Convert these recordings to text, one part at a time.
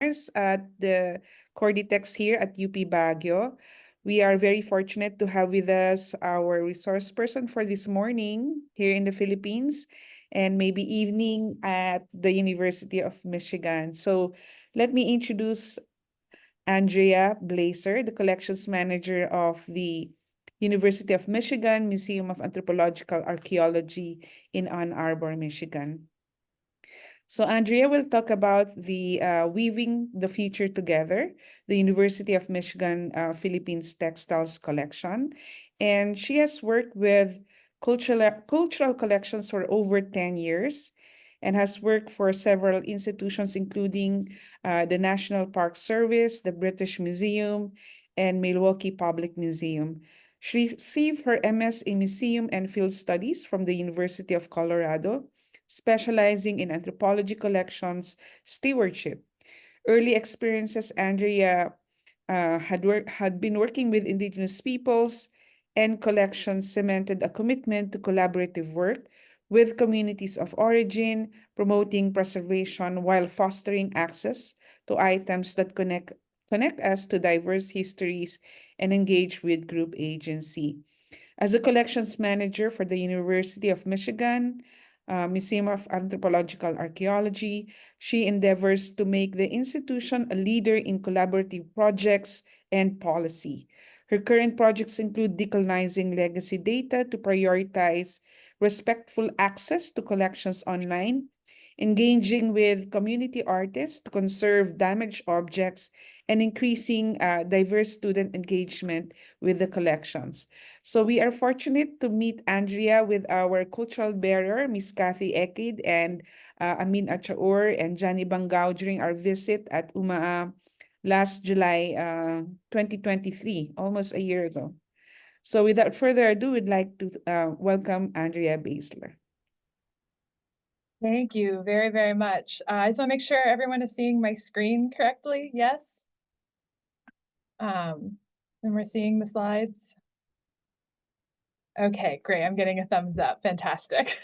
at the Corditex here at UP Baguio. We are very fortunate to have with us our resource person for this morning here in the Philippines and maybe evening at the University of Michigan. So let me introduce Andrea Blaser, the collections manager of the University of Michigan Museum of Anthropological Archeology in Ann Arbor, Michigan. So Andrea will talk about the Weaving the Future Together, the University of Michigan Philippines Textiles Collection. And she has worked with cultural collections for over 10 years and has worked for several institutions, including the National Park Service, the British Museum, and Milwaukee Public Museum. She received her MS in Museum and Field Studies from the University of Colorado, specializing in anthropology collections stewardship. Early experiences, Andrea had been working with indigenous peoples and collections cemented a commitment to collaborative work with communities of origin, promoting preservation while fostering access to items that connect us to diverse histories and engage with group agency. As a collections manager for the University of Michigan, Museum of Anthropological Archeology, she endeavors to make the institution a leader in collaborative projects and policy. Her current projects include decolonizing legacy data to prioritize respectful access to collections online, engaging with community artists to conserve damaged objects, and increasing diverse student engagement with the collections. So we are fortunate to meet Andrea with our cultural bearer, Miss Kathy Ekid and Amin Achaur and Johnny Bangao during our visit at UMA last July 2023, almost a year ago. So without further ado, we'd like to welcome Andrea Blaser. Thank you very, very much. I just want to make sure everyone is seeing my screen correctly. Yes? And we're seeing the slides. Okay, great. I'm getting a thumbs up. Fantastic.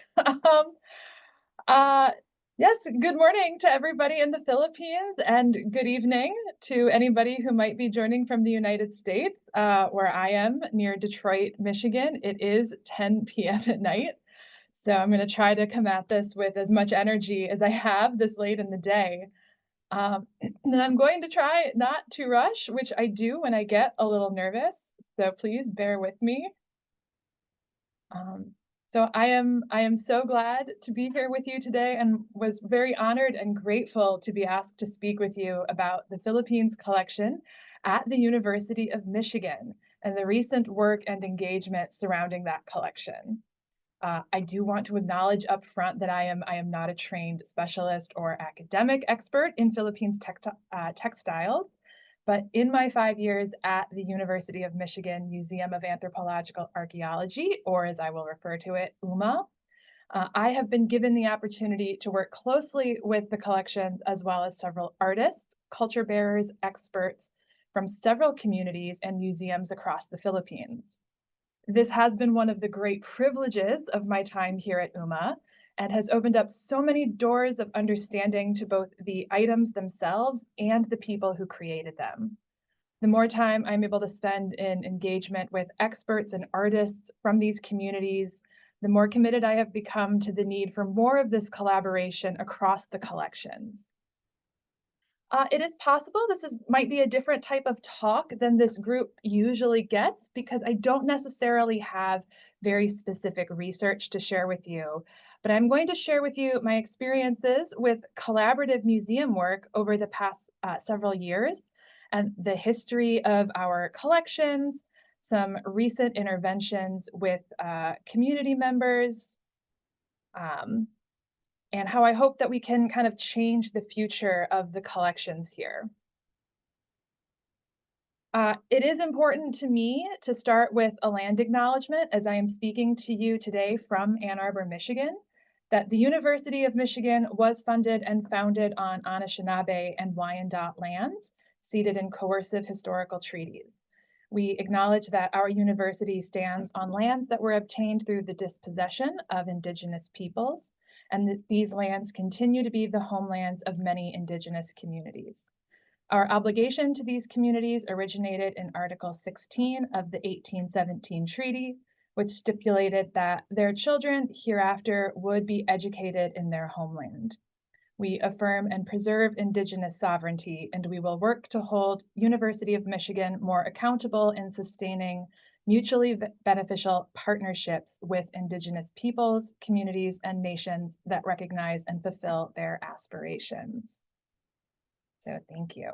Yes, good morning to everybody in the Philippines and good evening to anybody who might be joining from the United States, where I am near Detroit, Michigan. It is 10 p.m. at night. So I'm going to try to come at this with as much energy as I have this late in the day. And I'm going to try not to rush, which I do when I get a little nervous. So please bear with me. So I am so glad to be here with you today and was very honored and grateful to be asked to speak with you about the Philippines collection at the University of Michigan and the recent work and engagement surrounding that collection. I do want to acknowledge up front that I am not a trained specialist or academic expert in Philippines textiles, but in my 5 years at the University of Michigan Museum of Anthropological Archeology, or as I will refer to it, UMA, I have been given the opportunity to work closely with the collections as well as several artists, culture bearers, experts from several communities and museums across the Philippines. This has been one of the great privileges of my time here at UMA and has opened up so many doors of understanding to both the items themselves and the people who created them. The more time I'm able to spend in engagement with experts and artists from these communities, the more committed I have become to the need for more of this collaboration across the collections. It is possible this might be a different type of talk than this group usually gets because I don't necessarily have very specific research to share with you, but I'm going to share with you my experiences with collaborative museum work over the past several years and the history of our collections, some recent interventions with community members, and how I hope that we can kind of change the future of the collections here. It is important to me to start with a land acknowledgement as I am speaking to you today from Ann Arbor, Michigan, that the University of Michigan was funded and founded on Anishinaabe and Wyandot lands, ceded in coercive historical treaties. We acknowledge that our university stands on lands that were obtained through the dispossession of Indigenous peoples, and that these lands continue to be the homelands of many Indigenous communities. Our obligation to these communities originated in Article 16 of the 1817 Treaty, which stipulated that their children hereafter would be educated in their homeland. We affirm and preserve Indigenous sovereignty, and we will work to hold University of Michigan more accountable in sustaining mutually beneficial partnerships with Indigenous peoples, communities, and nations that recognize and fulfill their aspirations. So thank you.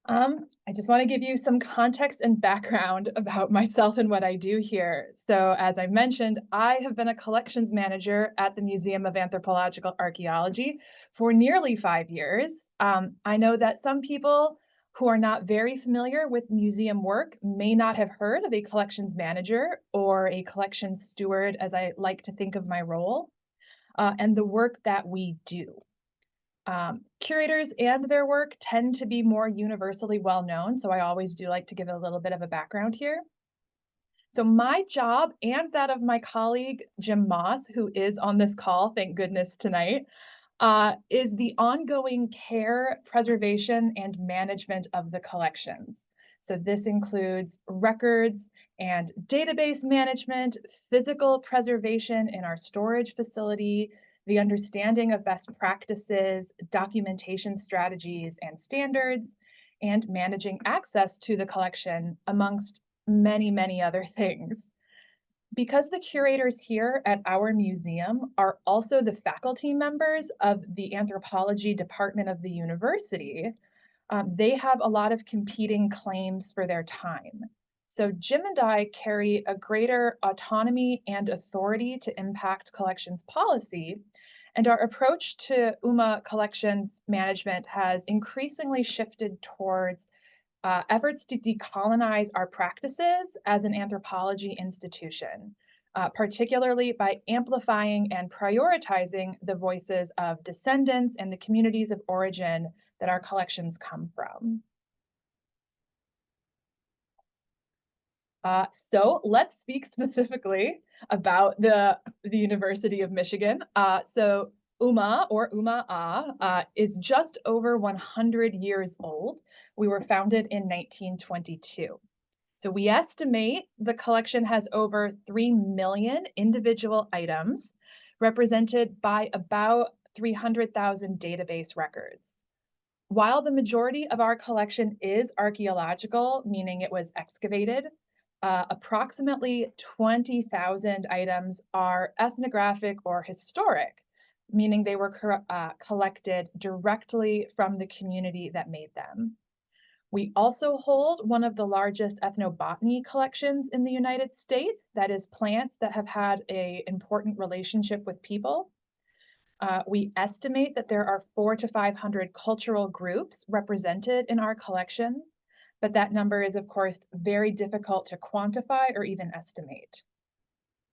I just want to give you some context and background about myself and what I do here. So as I mentioned, I have been a collections manager at the Museum of Anthropological Archaeology for nearly 5 years. I know that some people who are not very familiar with museum work may not have heard of a collections manager or a collections steward, as I like to think of my role, and the work that we do. Curators and their work tend to be more universally well known, so I always do like to give a little bit of a background here. So my job and that of my colleague, Jim Moss, who is on this call, thank goodness tonight, is the ongoing care, preservation, and management of the collections. So this includes records and database management, physical preservation in our storage facility, the understanding of best practices, documentation strategies and standards, and managing access to the collection, amongst many, many other things. Because the curators here at our museum are also the faculty members of the anthropology department of the university, they have a lot of competing claims for their time. So Jim and I carry a greater autonomy and authority to impact collections policy, and our approach to UMA collections management has increasingly shifted towards efforts to decolonize our practices as an anthropology institution, particularly by amplifying and prioritizing the voices of descendants and the communities of origin that our collections come from. So let's speak specifically about the University of Michigan. So UMA, or UMA-A, is just over 100 years old. We were founded in 1922. So we estimate the collection has over 3 million individual items, represented by about 300,000 database records. While the majority of our collection is archaeological, meaning it was excavated, approximately 20,000 items are ethnographic or historic, meaning they were collected directly from the community that made them. We also hold one of the largest ethnobotany collections in the United States, that is plants that have had an important relationship with people. We estimate that there are 400 to 500 cultural groups represented in our collection, but that number is, of course, very difficult to quantify or even estimate.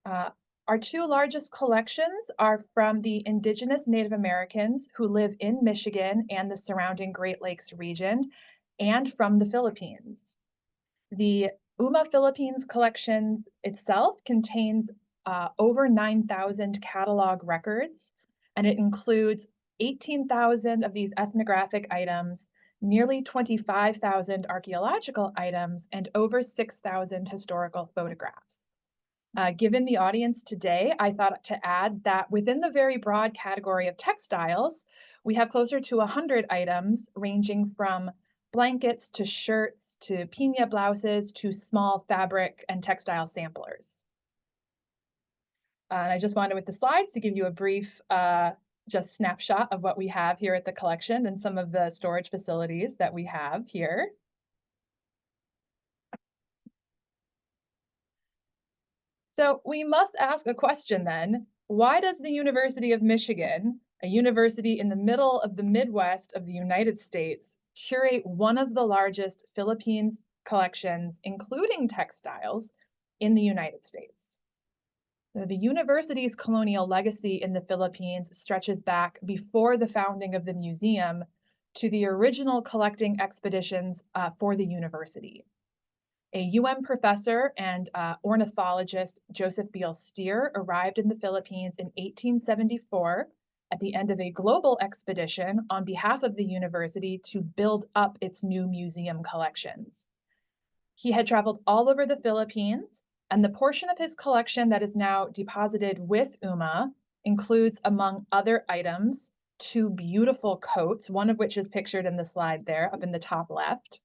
Our two largest collections are from the Indigenous Native Americans who live in Michigan and the surrounding Great Lakes region, and from the Philippines. The UMA Philippines collections itself contains over 9,000 catalog records, and it includes 18,000 of these ethnographic items, nearly 25,000 archaeological items, and over 6,000 historical photographs. Given the audience today, I thought to add that within the very broad category of textiles, we have closer to 100 items ranging from blankets to shirts to piña blouses to small fabric and textile samplers. And I just wanted with the slides to give you a brief just snapshot of what we have here at the collection and some of the storage facilities that we have here. So we must ask a question then, why does the University of Michigan, a university in the middle of the Midwest of the United States, curate one of the largest Philippines collections, including textiles, in the United States? The university's colonial legacy in the Philippines stretches back before the founding of the museum to the original collecting expeditions for the university. A professor and ornithologist, Joseph Beale Steer, arrived in the Philippines in 1874 at the end of a global expedition on behalf of the university to build up its new museum collections. He had traveled all over the Philippines, and the portion of his collection that is now deposited with UMA includes, among other items, 2 beautiful coats, one of which is pictured in the slide there up in the top left.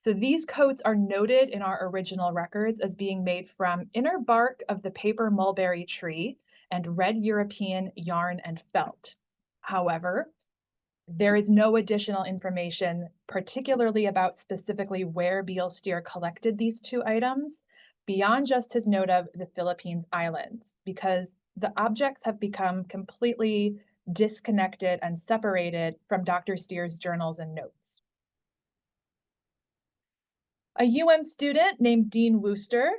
So these coats are noted in our original records as being made from inner bark of the paper mulberry tree and red European yarn and felt. However, there is no additional information, particularly about specifically where Beale Steer collected these 2 items, beyond just his note of the Philippines Islands, because the objects have become completely disconnected and separated from Dr. Steer's journals and notes. A UM student named Dean Wooster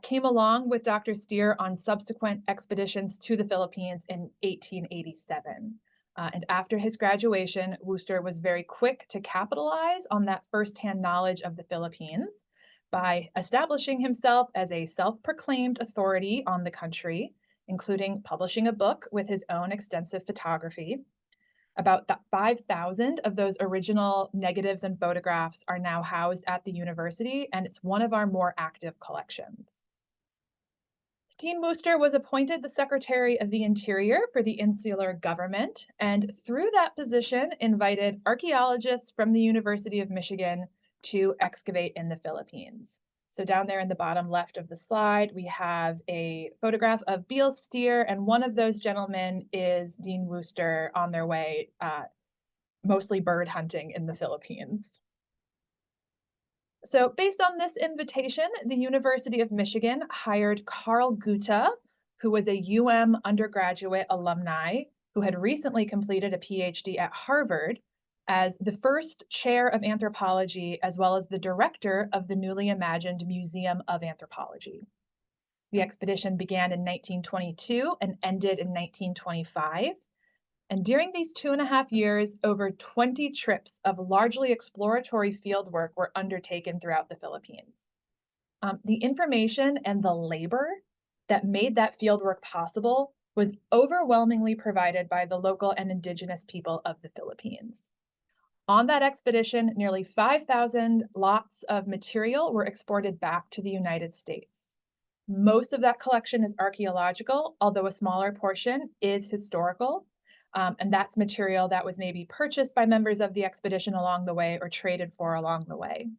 came along with Dr. Steer on subsequent expeditions to the Philippines in 1887. And after his graduation, Wooster was very quick to capitalize on that firsthand knowledge of the Philippines by establishing himself as a self-proclaimed authority on the country, including publishing a book with his own extensive photography. About 5,000 of those original negatives and photographs are now housed at the university, and it's one of our more active collections. Dean Wooster was appointed the Secretary of the Interior for the Insular Government, and through that position invited archaeologists from the University of Michigan to excavate in the Philippines. So down there in the bottom left of the slide, we have a photograph of Beale Steer, and one of those gentlemen is Dean Wooster on their way, mostly bird hunting in the Philippines. So based on this invitation, the University of Michigan hired Carl Gutta, who was a UM undergraduate alumni who had recently completed a PhD at Harvard, as the first chair of anthropology, as well as the director of the newly imagined Museum of Anthropology. The expedition began in 1922 and ended in 1925. And during these 2.5 years, over 20 trips of largely exploratory fieldwork were undertaken throughout the Philippines. The information and the labor that made that fieldwork possible was overwhelmingly provided by the local and indigenous people of the Philippines. On that expedition, nearly 5,000 lots of material were exported back to the United States. Most of that collection is archaeological, although a smaller portion is historical. And that's material that was maybe purchased by members of the expedition along the way or traded for along the way.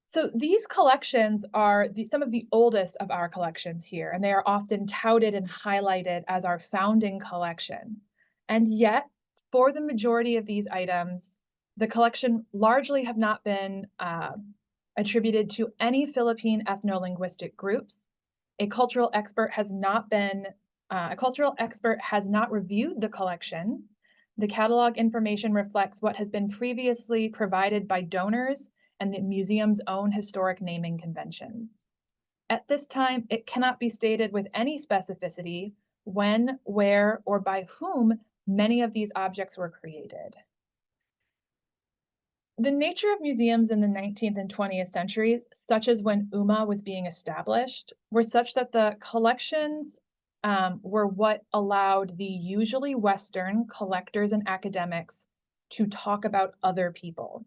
So these collections are some of the oldest of our collections here, and they are often touted and highlighted as our founding collection. And yet, for the majority of these items, the collection largely have not been attributed to any Philippine ethno-linguistic groups. A cultural expert has not reviewed the collection. The catalog information reflects what has been previously provided by donors and the museum's own historic naming conventions. At this time, it cannot be stated with any specificity when, where, or by whom many of these objects were created. The nature of museums in the 19th and 20th centuries, such as when UMA was being established, were such that the collections were what allowed the usually Western collectors and academics to talk about other people.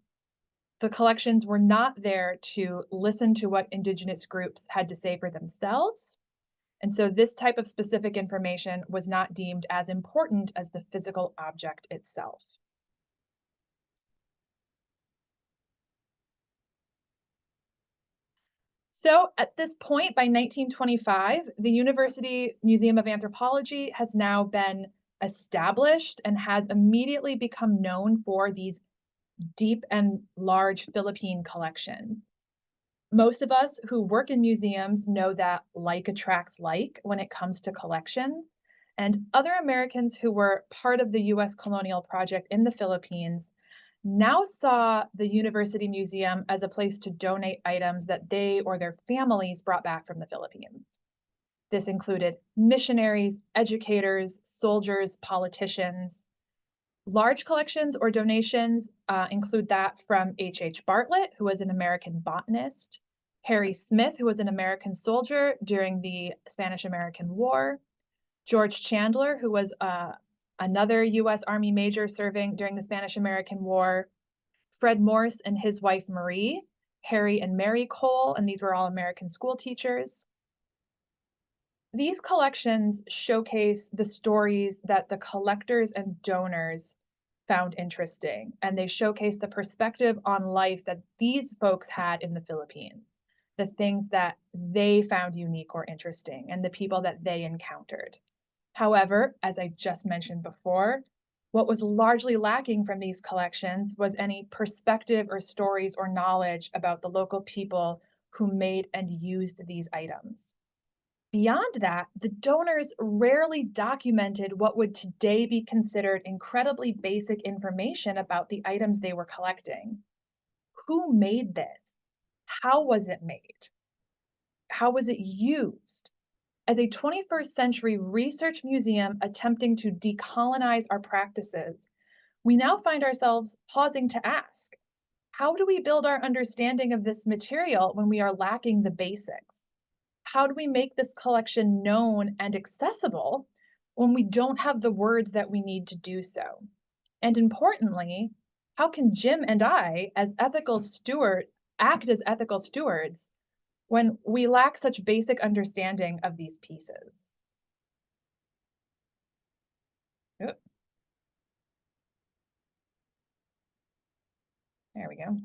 The collections were not there to listen to what indigenous groups had to say for themselves, and so this type of specific information was not deemed as important as the physical object itself. So at this point, by 1925, the University Museum of Anthropology has now been established and has immediately become known for these deep and large Philippine collections. Most of us who work in museums know that like attracts like when it comes to collections, and other Americans who were part of the US colonial project in the Philippines now saw the University Museum as a place to donate items that they or their families brought back from the Philippines. This included missionaries, educators, soldiers, politicians. Large collections or donations include that from H.H. Bartlett, who was an American botanist, Harry Smith, who was an American soldier during the Spanish-American War, George Chandler, who was another U.S. Army major serving during the Spanish-American War, Fred Morse and his wife Marie, Harry and Mary Cole, and these were all American school teachers. These collections showcase the stories that the collectors and donors found interesting, and they showcase the perspective on life that these folks had in the Philippines, the things that they found unique or interesting, and the people that they encountered. However, as I just mentioned before, what was largely lacking from these collections was any perspective or stories or knowledge about the local people who made and used these items. Beyond that, the donors rarely documented what would today be considered incredibly basic information about the items they were collecting. Who made this? How was it made? How was it used? As a 21st century research museum attempting to decolonize our practices, we now find ourselves pausing to ask, how do we build our understanding of this material when we are lacking the basics? How do we make this collection known and accessible when we don't have the words that we need to do so? And importantly, how can Jim and I, as ethical steward, act as ethical stewards when we lack such basic understanding of these pieces? Oop, there we go.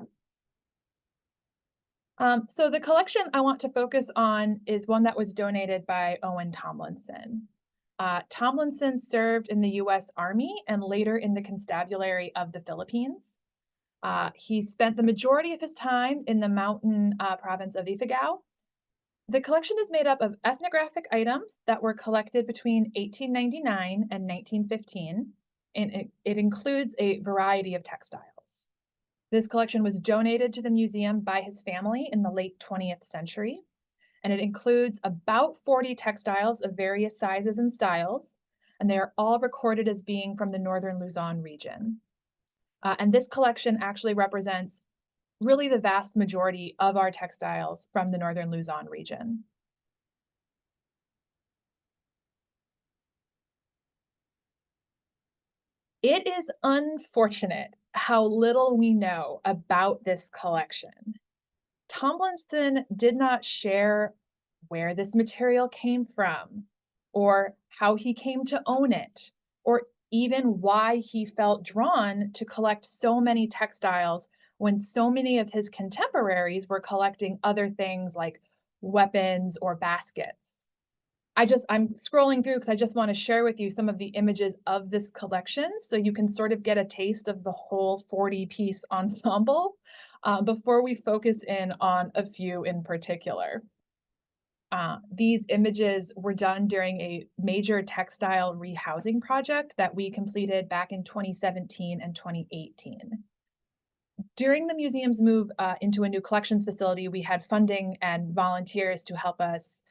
So the collection I want to focus on is one that was donated by Owen Tomlinson. Tomlinson served in the U.S. Army and later in the Constabulary of the Philippines. He spent the majority of his time in the mountain province of Ifugao. The collection is made up of ethnographic items that were collected between 1899 and 1915, and it includes a variety of textiles. This collection was donated to the museum by his family in the late 20th century, and it includes about 40 textiles of various sizes and styles, and they are all recorded as being from the northern Luzon region. And this collection actually represents really the vast majority of our textiles from the northern Luzon region. It is unfortunate how little we know about this collection. Tomlinson did not share where this material came from, or how he came to own it, or even why he felt drawn to collect so many textiles when so many of his contemporaries were collecting other things like weapons or baskets. I'm scrolling through because I just want to share with you some of the images of this collection so you can sort of get a taste of the whole 40-piece ensemble before we focus in on a few in particular. These images were done during a major textile rehousing project that we completed back in 2017 and 2018. During the museum's move into a new collections facility, we had funding and volunteers to help us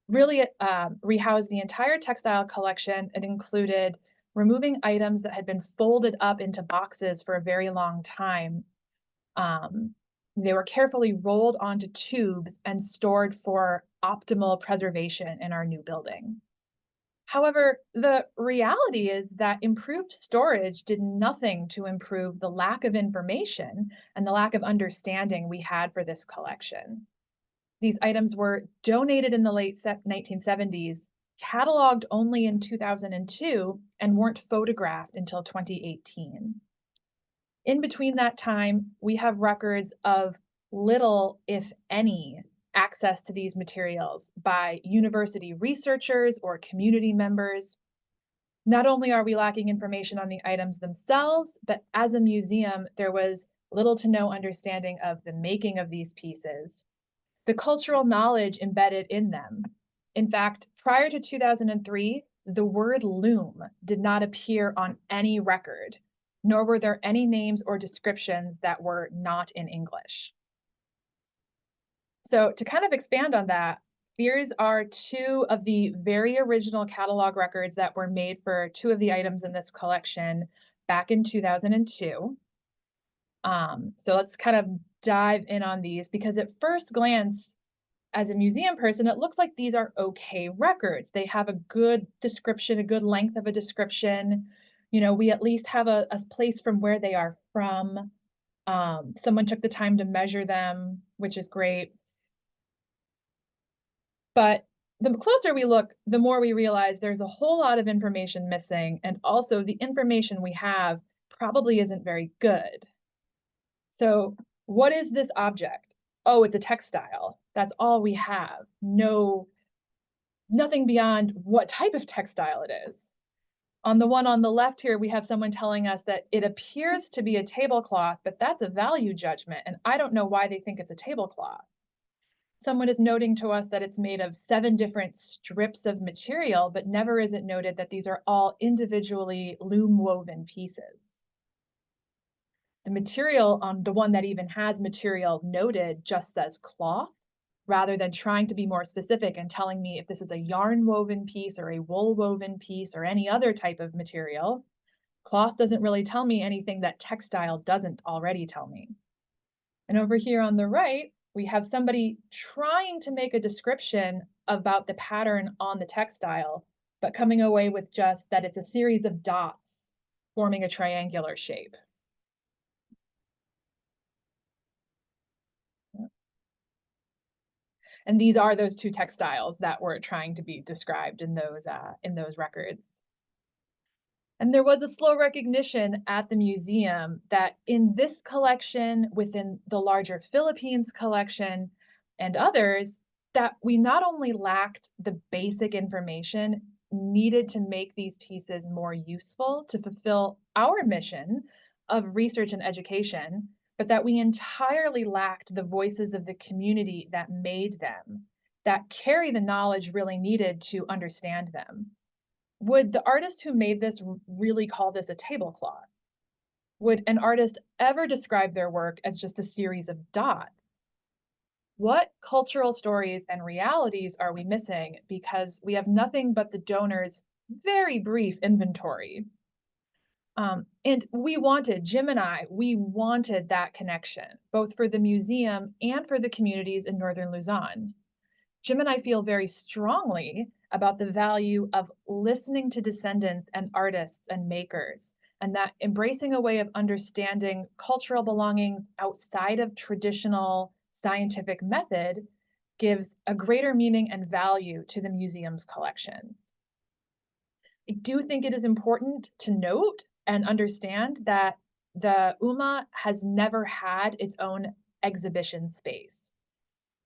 really rehouse the entire textile collection. It included removing items that had been folded up into boxes for a very long time. They were carefully rolled onto tubes and stored for optimal preservation in our new building. However, the reality is that improved storage did nothing to improve the lack of information and the lack of understanding we had for this collection. These items were donated in the late 1970s, cataloged only in 2002, and weren't photographed until 2018. In between that time, we have records of little, if any, access to these materials by university researchers or community members. Not only are we lacking information on the items themselves, but as a museum, there was little to no understanding of the making of these pieces, the cultural knowledge embedded in them. In fact, prior to 2003, the word loom did not appear on any record, nor were there any names or descriptions that were not in English. So to kind of expand on that, here are two of the very original catalog records that were made for two of the items in this collection back in 2002. So let's kind of dive in on these because at first glance, as a museum person, it looks like these are okay records. They have a good description, a good length of a description. You know, we at least have a place from where they are from. Someone took the time to measure them, which is great. But the closer we look, the more we realize there's a whole lot of information missing, and also the information we have probably isn't very good. So what is this object? Oh, it's a textile. That's all we have. Nothing beyond what type of textile it is. On the one on the left here, we have someone telling us that it appears to be a tablecloth, but that's a value judgment, and I don't know why they think it's a tablecloth. Someone is noting to us that it's made of 7 different strips of material, but never is it noted that these are all individually loom woven pieces. The material on the one that even has material noted just says cloth, rather than trying to be more specific and telling me if this is a yarn woven piece or a wool woven piece or any other type of material. Cloth doesn't really tell me anything that textile doesn't already tell me. And over here on the right, we have somebody trying to make a description about the pattern on the textile, but coming away with just that it's a series of dots forming a triangular shape. And these are those 2 textiles that were trying to be described in those records. And there was a slow recognition at the museum that in this collection, within the larger Philippines collection and others, that we not only lacked the basic information needed to make these pieces more useful to fulfill our mission of research and education, but that we entirely lacked the voices of the community that made them, that carry the knowledge really needed to understand them. Would the artist who made this really call this a tablecloth? Would an artist ever describe their work as just a series of dots? What cultural stories and realities are we missing because we have nothing but the donor's very brief inventory? And Jim and I, we wanted that connection, both for the museum and for the communities in Northern Luzon. Jim and I feel very strongly about the value of listening to descendants and artists and makers, and that embracing a way of understanding cultural belongings outside of traditional scientific method gives a greater meaning and value to the museum's collections. I do think it is important to note and understand that the UMA has never had its own exhibition space.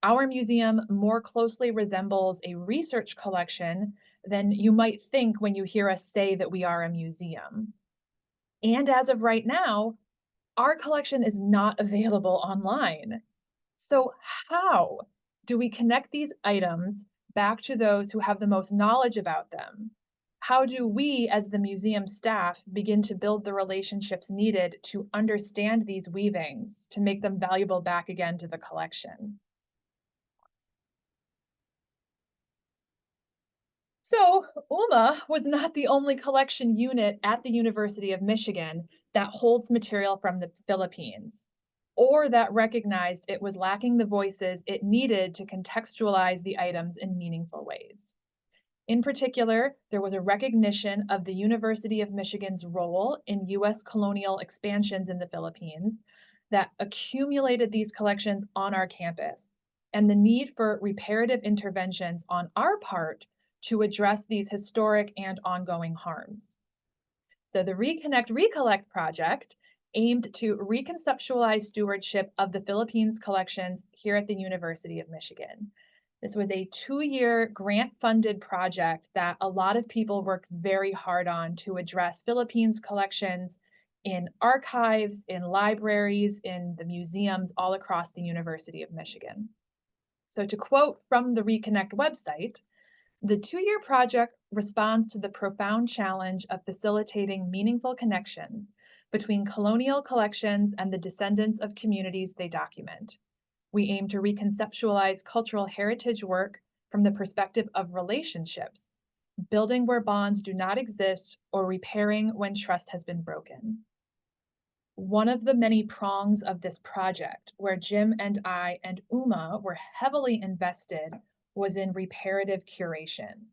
Our museum more closely resembles a research collection than you might think when you hear us say that we are a museum. And as of right now, our collection is not available online. So how do we connect these items back to those who have the most knowledge about them? How do we, as the museum staff, begin to build the relationships needed to understand these weavings, to make them valuable back again to the collection? So UMA was not the only collection unit at the University of Michigan that holds material from the Philippines, or that recognized it was lacking the voices it needed to contextualize the items in meaningful ways. In particular, there was a recognition of the University of Michigan's role in U.S. colonial expansions in the Philippines that accumulated these collections on our campus, and the need for reparative interventions on our part to address these historic and ongoing harms. So the Reconnect Recollect project aimed to reconceptualize stewardship of the Philippines collections here at the University of Michigan. This was a 2-year grant-funded project that a lot of people worked very hard on to address Philippines collections in archives, in libraries, in the museums all across the University of Michigan. So to quote from the Reconnect website, the 2-year project responds to the profound challenge of facilitating meaningful connections between colonial collections and the descendants of communities they document. We aim to reconceptualize cultural heritage work from the perspective of relationships, building where bonds do not exist or repairing when trust has been broken. One of the many prongs of this project, where Jim and I and Uma were heavily invested, was in reparative curation.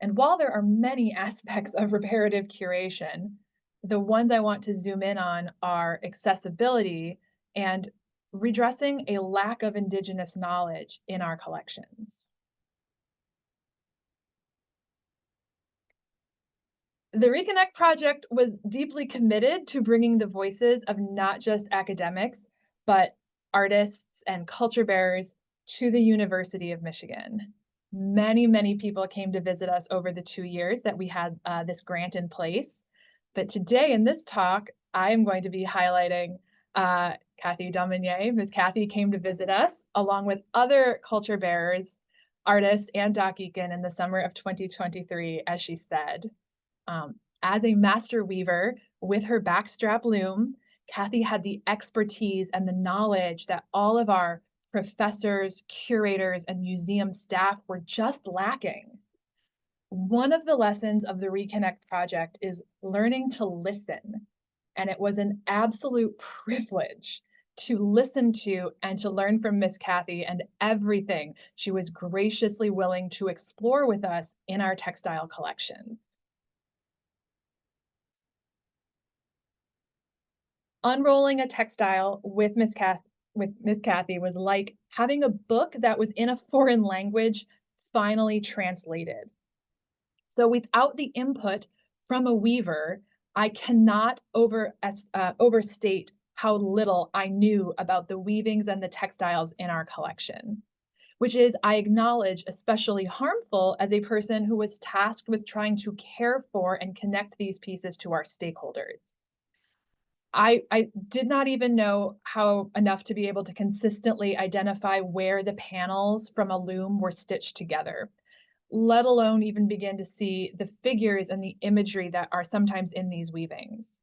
And while there are many aspects of reparative curation, the ones I want to zoom in on are accessibility and redressing a lack of Indigenous knowledge in our collections. The Reconnect project was deeply committed to bringing the voices of not just academics, but artists and culture bearers to the University of Michigan. Many people came to visit us over the 2 years that we had this grant in place. But today in this talk, I am going to be highlighting Kathy Dominier. Ms. Kathy came to visit us along with other culture bearers, artists, and Doc Eakin in the summer of 2023, as she said. As a master weaver with her backstrap loom, Kathy had the expertise and the knowledge that all of our professors, curators, and museum staff were just lacking. One of the lessons of the Reconnect project is learning to listen, and it was an absolute privilege to listen to and to learn from Miss Kathy and everything she was graciously willing to explore with us in our textile collections. Unrolling a textile with Miss Kathy was like having a book that was in a foreign language finally translated. So without the input from a weaver, I cannot overstate how little I knew about the weavings and the textiles in our collection, which is, I acknowledge, especially harmful as a person who was tasked with trying to care for and connect these pieces to our stakeholders. I did not even know how enough to be able to consistently identify where the panels from a loom were stitched together, let alone even begin to see the figures and the imagery that are sometimes in these weavings.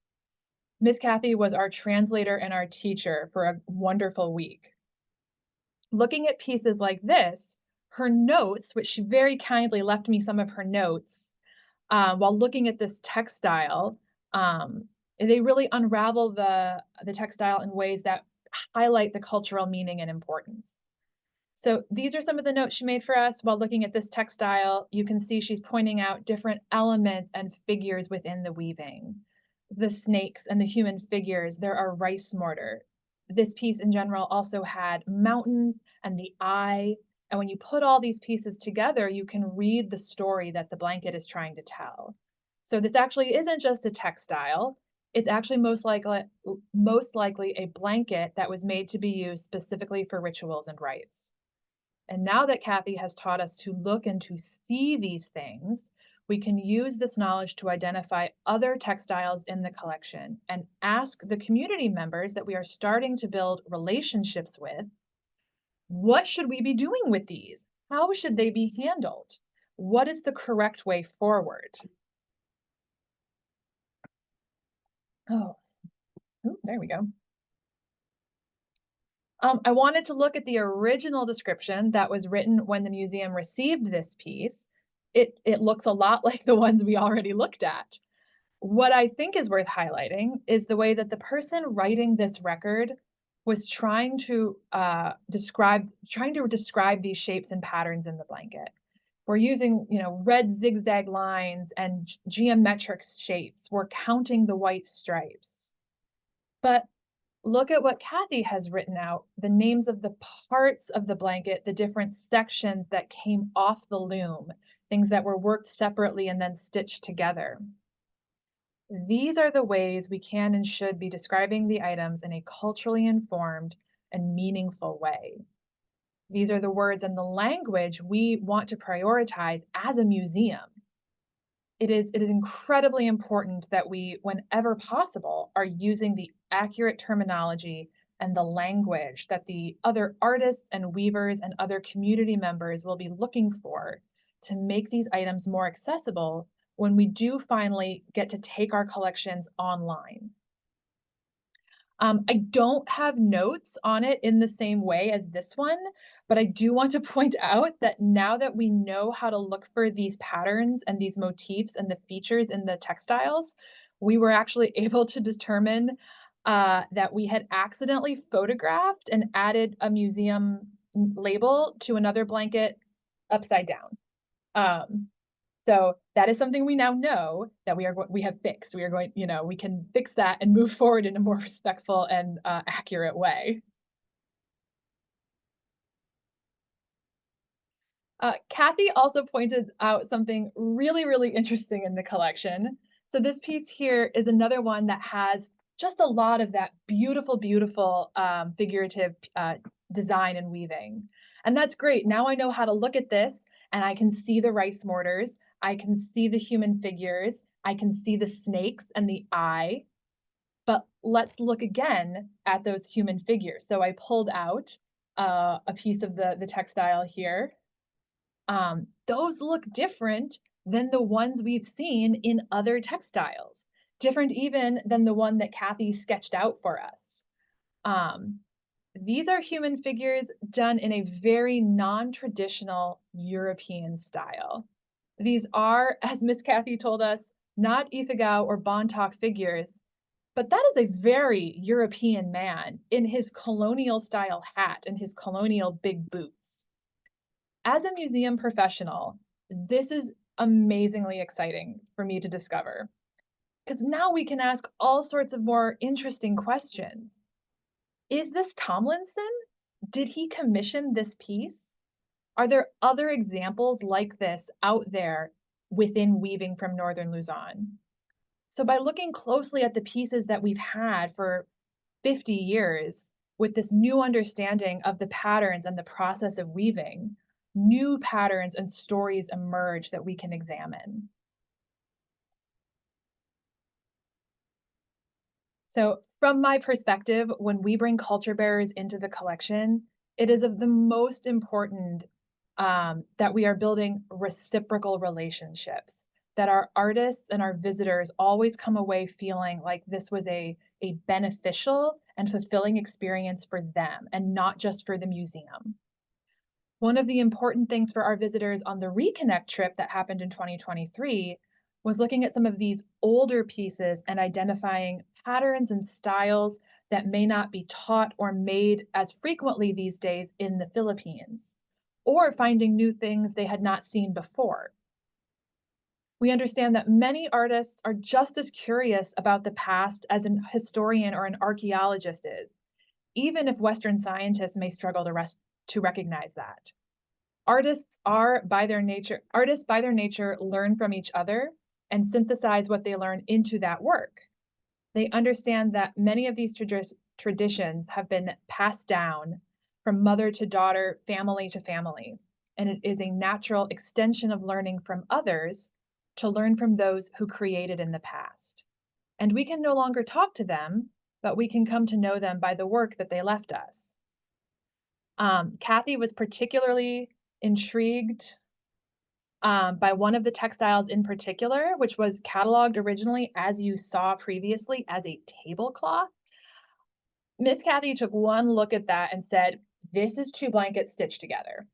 Miss Kathy was our translator and our teacher for a wonderful week. Looking at pieces like this, her notes, which she very kindly left me some of her notes, while looking at this textile, they really unravel the textile in ways that highlight the cultural meaning and importance. So these are some of the notes she made for us while looking at this textile. You can see she's pointing out different elements and figures within the weaving. The snakes and the human figures, there are rice mortar. This piece in general also had mountains and the eye. And when you put all these pieces together, you can read the story that the blanket is trying to tell. So this actually isn't just a textile. It's actually most likely a blanket that was made to be used specifically for rituals and rites. And now that Kathy has taught us to look and to see these things, we can use this knowledge to identify other textiles in the collection and ask the community members that we are starting to build relationships with, what should we be doing with these? How should they be handled? What is the correct way forward? Oh, there we go. I wanted to look at the original description that was written when the museum received this piece. It looks a lot like the ones we already looked at. What I think is worth highlighting is the way that the person writing this record was trying to describe these shapes and patterns in the blanket. We're using, red zigzag lines and geometric shapes. We're counting the white stripes. But look at what Kathy has written out, the names of the parts of the blanket, the different sections that came off the loom, things that were worked separately and then stitched together. These are the ways we can and should be describing the items in a culturally informed and meaningful way. These are the words and the language we want to prioritize as a museum. It is incredibly important that we, whenever possible, are using the accurate terminology and the language that the other artists and weavers and other community members will be looking for to make these items more accessible when we do finally get to take our collections online. I don't have notes on it in the same way as this one, but I do want to point out that now that we know how to look for these patterns and these motifs and the features in the textiles, we were actually able to determine that we had accidentally photographed and added a museum label to another blanket upside down. So that is something we now know that we have fixed. We are going, we can fix that and move forward in a more respectful and accurate way. Kathy also pointed out something really, really interesting in the collection. So this piece here is another one that has just a lot of that beautiful, beautiful figurative design and weaving. And that's great. Now I know how to look at this and I can see the rice mortars. I can see the human figures. I can see the snakes and the eye. But let's look again at those human figures. So I pulled out a piece of the textile here. Those look different than the ones we've seen in other textiles, different even than the one that Kathy sketched out for us. These are human figures done in a very non-traditional European style. These are, as Miss Kathy told us, not Ifugao or Bontoc figures, but that is a very European man in his colonial style hat and his colonial big boots. As a museum professional, this is amazingly exciting for me to discover, because now we can ask all sorts of more interesting questions. Is this Tomlinson? Did he commission this piece? Are there other examples like this out there within weaving from Northern Luzon? So by looking closely at the pieces that we've had for 50 years, with this new understanding of the patterns and the process of weaving, new patterns and stories emerge that we can examine. So from my perspective, when we bring culture bearers into the collection, it is of the most important that we are building reciprocal relationships, that our artists and our visitors always come away feeling like this was a beneficial and fulfilling experience for them and not just for the museum. One of the important things for our visitors on the Reconnect trip that happened in 2023 was looking at some of these older pieces and identifying patterns and styles that may not be taught or made as frequently these days in the Philippines, or finding new things they had not seen before. We understand that many artists are just as curious about the past as an historian or an archaeologist is, even if Western scientists may struggle to recognize that. Artists by their nature learn from each other and synthesize what they learn into that work. They understand that many of these traditions have been passed down from mother to daughter, family to family, and it is a natural extension of learning from others to learn from those who created in the past. And we can no longer talk to them, but we can come to know them by the work that they left us. Kathy was particularly intrigued by one of the textiles in particular, which was cataloged originally, as you saw previously, as a tablecloth. Miss Kathy took one look at that and said, "This is 2 blankets stitched together,"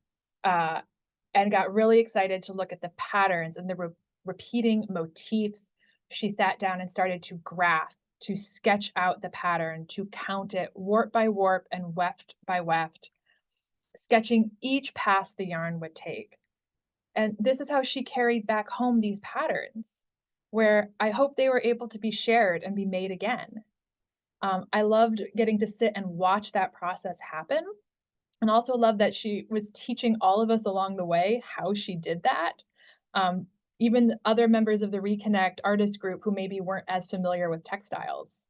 and got really excited to look at the patterns and the repeating motifs. She sat down and started to graph, to sketch out the pattern, to count it warp by warp and weft by weft, sketching each pass the yarn would take. And this is how she carried back home these patterns, where I hope they were able to be shared and be made again. I loved getting to sit and watch that process happen, and also love that she was teaching all of us along the way how she did that. Even other members of the Reconnect artist group who maybe weren't as familiar with textiles.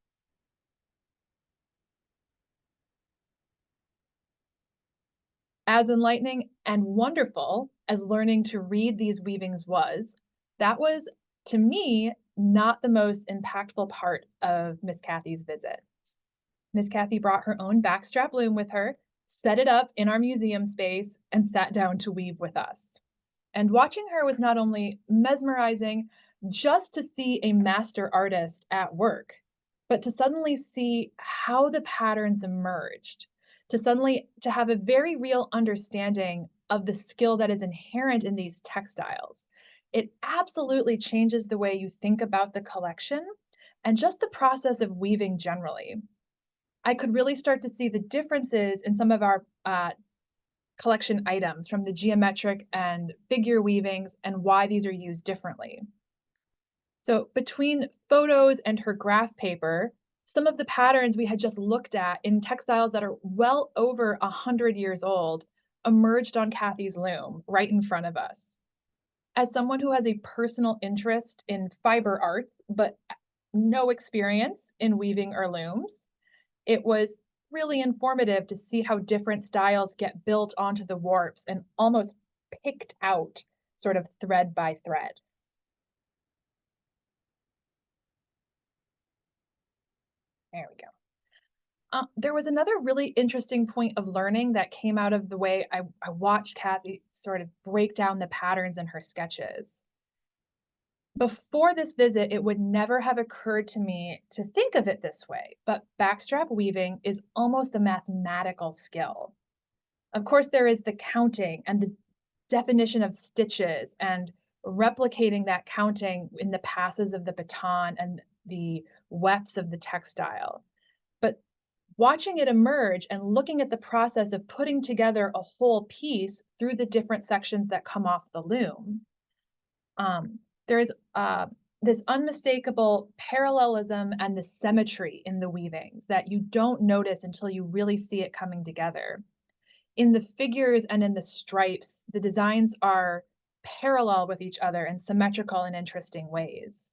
As enlightening and wonderful as learning to read these weavings was, that was, to me, not the most impactful part of Miss Kathy's visit. Miss Kathy brought her own backstrap loom with her, set it up in our museum space, and sat down to weave with us. And watching her was not only mesmerizing just to see a master artist at work, but to suddenly see how the patterns emerged, to have a very real understanding of the skill that is inherent in these textiles. It absolutely changes the way you think about the collection and just the process of weaving generally. I could really start to see the differences in some of our collection items, from the geometric and figure weavings, and why these are used differently. So between photos and her graph paper, some of the patterns we had just looked at in textiles that are well over 100 years old emerged on Kathy's loom right in front of us. As someone who has a personal interest in fiber arts, but no experience in weaving or looms, it was really informative to see how different styles get built onto the warps and almost picked out sort of thread by thread. There we go. There was another really interesting point of learning that came out of the way I watched Kathy sort of break down the patterns in her sketches. Before this visit, it would never have occurred to me to think of it this way, but backstrap weaving is almost a mathematical skill. Of course, there is the counting and the definition of stitches and replicating that counting in the passes of the baton and the wefts of the textile. But watching it emerge and looking at the process of putting together a whole piece through the different sections that come off the loom, there is this unmistakable parallelism and the symmetry in the weavings that you don't notice until you really see it coming together. In the figures and in the stripes, the designs are parallel with each other and symmetrical in interesting ways.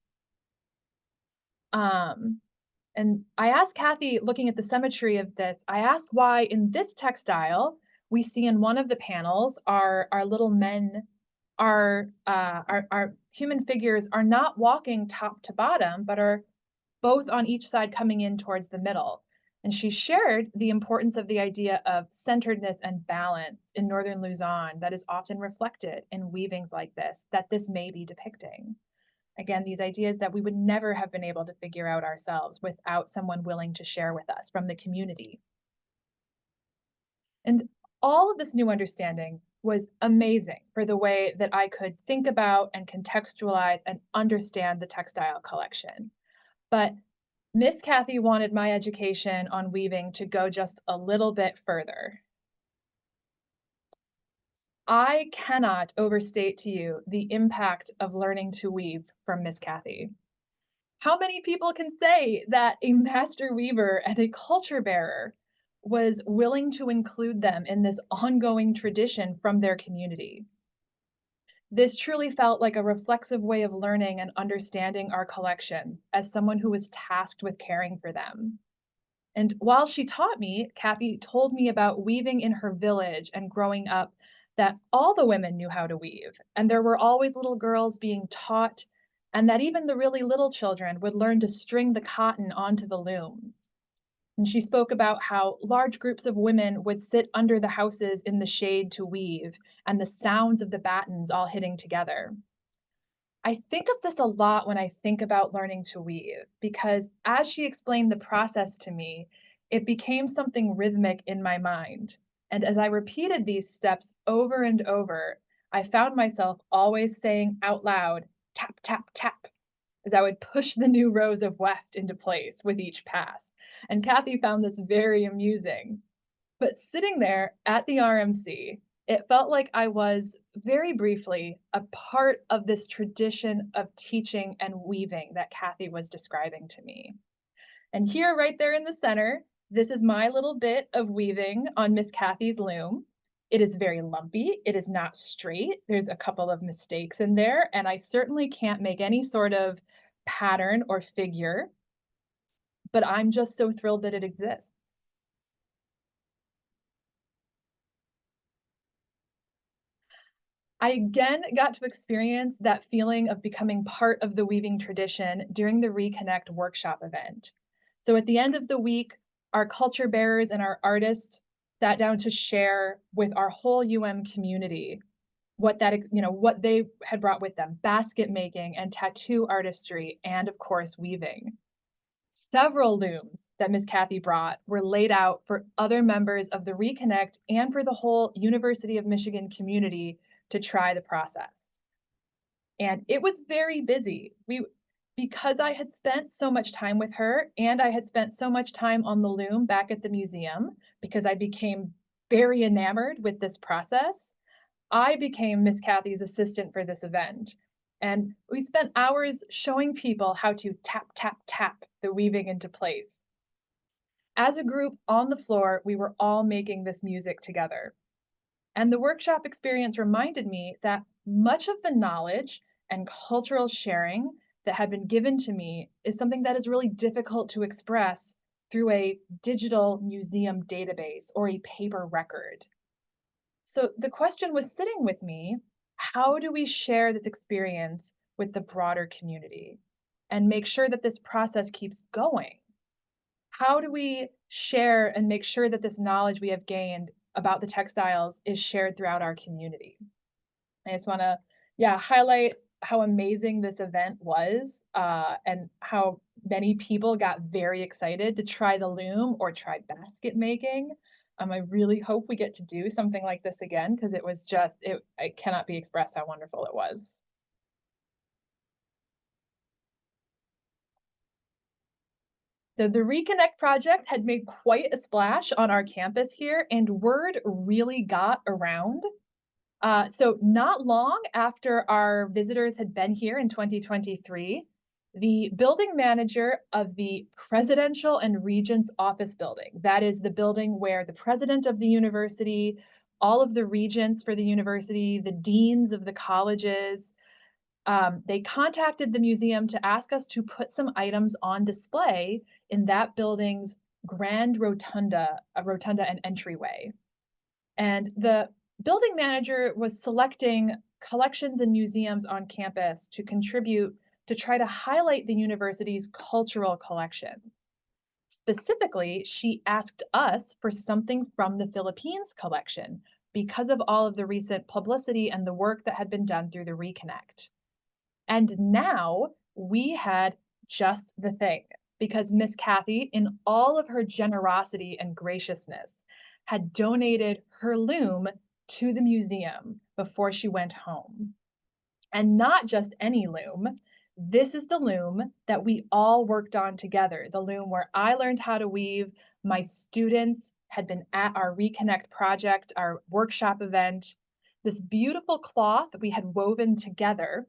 And I asked Kathy, looking at the symmetry of this, I asked why in this textile, we see in one of the panels, our little men, our human figures are not walking top to bottom, but are both on each side coming in towards the middle. And she shared the importance of the idea of centeredness and balance in Northern Luzon that is often reflected in weavings like this, that this may be depicting. Again, these ideas that we would never have been able to figure out ourselves without someone willing to share with us from the community. And all of this new understanding was amazing for the way that I could think about and contextualize and understand the textile collection. But Miss Kathy wanted my education on weaving to go just a little bit further. I cannot overstate to you the impact of learning to weave from Miss Kathy. How many people can say that a master weaver and a culture bearer was willing to include them in this ongoing tradition from their community? This truly felt like a reflexive way of learning and understanding our collection as someone who was tasked with caring for them. And while she taught me, Kathy told me about weaving in her village and growing up, that all the women knew how to weave, and there were always little girls being taught, and that even the really little children would learn to string the cotton onto the looms. And she spoke about how large groups of women would sit under the houses in the shade to weave, and the sounds of the battens all hitting together. I think of this a lot when I think about learning to weave, because as she explained the process to me, it became something rhythmic in my mind. And as I repeated these steps over and over, I found myself always saying out loud, tap, tap, tap, as I would push the new rows of weft into place with each pass. And Kathy found this very amusing. But sitting there at the RMC, it felt like I was very briefly a part of this tradition of teaching and weaving that Kathy was describing to me. And here, right there in the center, this is my little bit of weaving on Miss Kathy's loom. It is very lumpy. It is not straight. There's a couple of mistakes in there, and I certainly can't make any sort of pattern or figure, but I'm just so thrilled that it exists. I again got to experience that feeling of becoming part of the weaving tradition during the Reconnect workshop event. So at the end of the week, our culture bearers and our artists sat down to share with our whole UM community what what they had brought with them: basket making and tattoo artistry, and of course weaving. Several looms that Ms. Kathy brought were laid out for other members of the Reconnect and for the whole University of Michigan community to try the process. And it was very busy. because I had spent so much time with her and I had spent so much time on the loom back at the museum, because I became very enamored with this process, I became Miss Kathy's assistant for this event. And we spent hours showing people how to tap, tap, tap the weaving into place. As a group on the floor, we were all making this music together. And the workshop experience reminded me that much of the knowledge and cultural sharing that had been given to me is something that is really difficult to express through a digital museum database or a paper record. So the question was sitting with me, how do we share this experience with the broader community and make sure that this process keeps going? How do we share and make sure that this knowledge we have gained about the textiles is shared throughout our community? I just want to, highlight how amazing this event was, and how many people got very excited to try the loom or try basket making. I really hope we get to do something like this again, because it was just, it cannot be expressed how wonderful it was. So the Reconnect project had made quite a splash on our campus here, and word really got around. So not long after our visitors had been here in 2023, the building manager of the Presidential and Regents Office Building, that is the building where the president of the university, all of the regents for the university, the deans of the colleges, they contacted the museum to ask us to put some items on display in that building's grand rotunda, a rotunda and entryway. And the building manager was selecting collections and museums on campus to contribute to try to highlight the university's cultural collection. Specifically, she asked us for something from the Philippines collection because of all of the recent publicity and the work that had been done through the Reconnect. And now we had just the thing, because Miss Kathy, in all of her generosity and graciousness, had donated her loom to the museum before she went home. And not just any loom. This is the loom that we all worked on together, the loom where I learned how to weave. My students had been at our Reconnect project, our workshop event. This beautiful cloth that we had woven together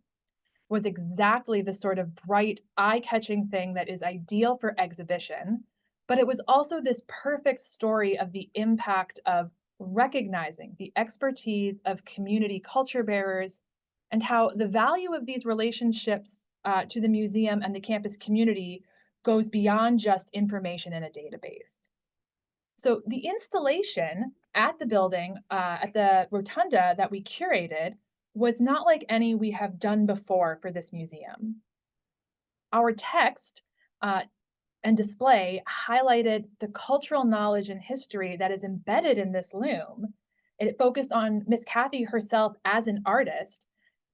was exactly the sort of bright, eye-catching thing that is ideal for exhibition, but it was also this perfect story of the impact of recognizing the expertise of community culture bearers and how the value of these relationships to the museum and the campus community goes beyond just information in a database. So the installation at the building, at the rotunda that we curated, was not like any we have done before for this museum. Our text and display highlighted the cultural knowledge and history that is embedded in this loom. It focused on Miss Kathy herself as an artist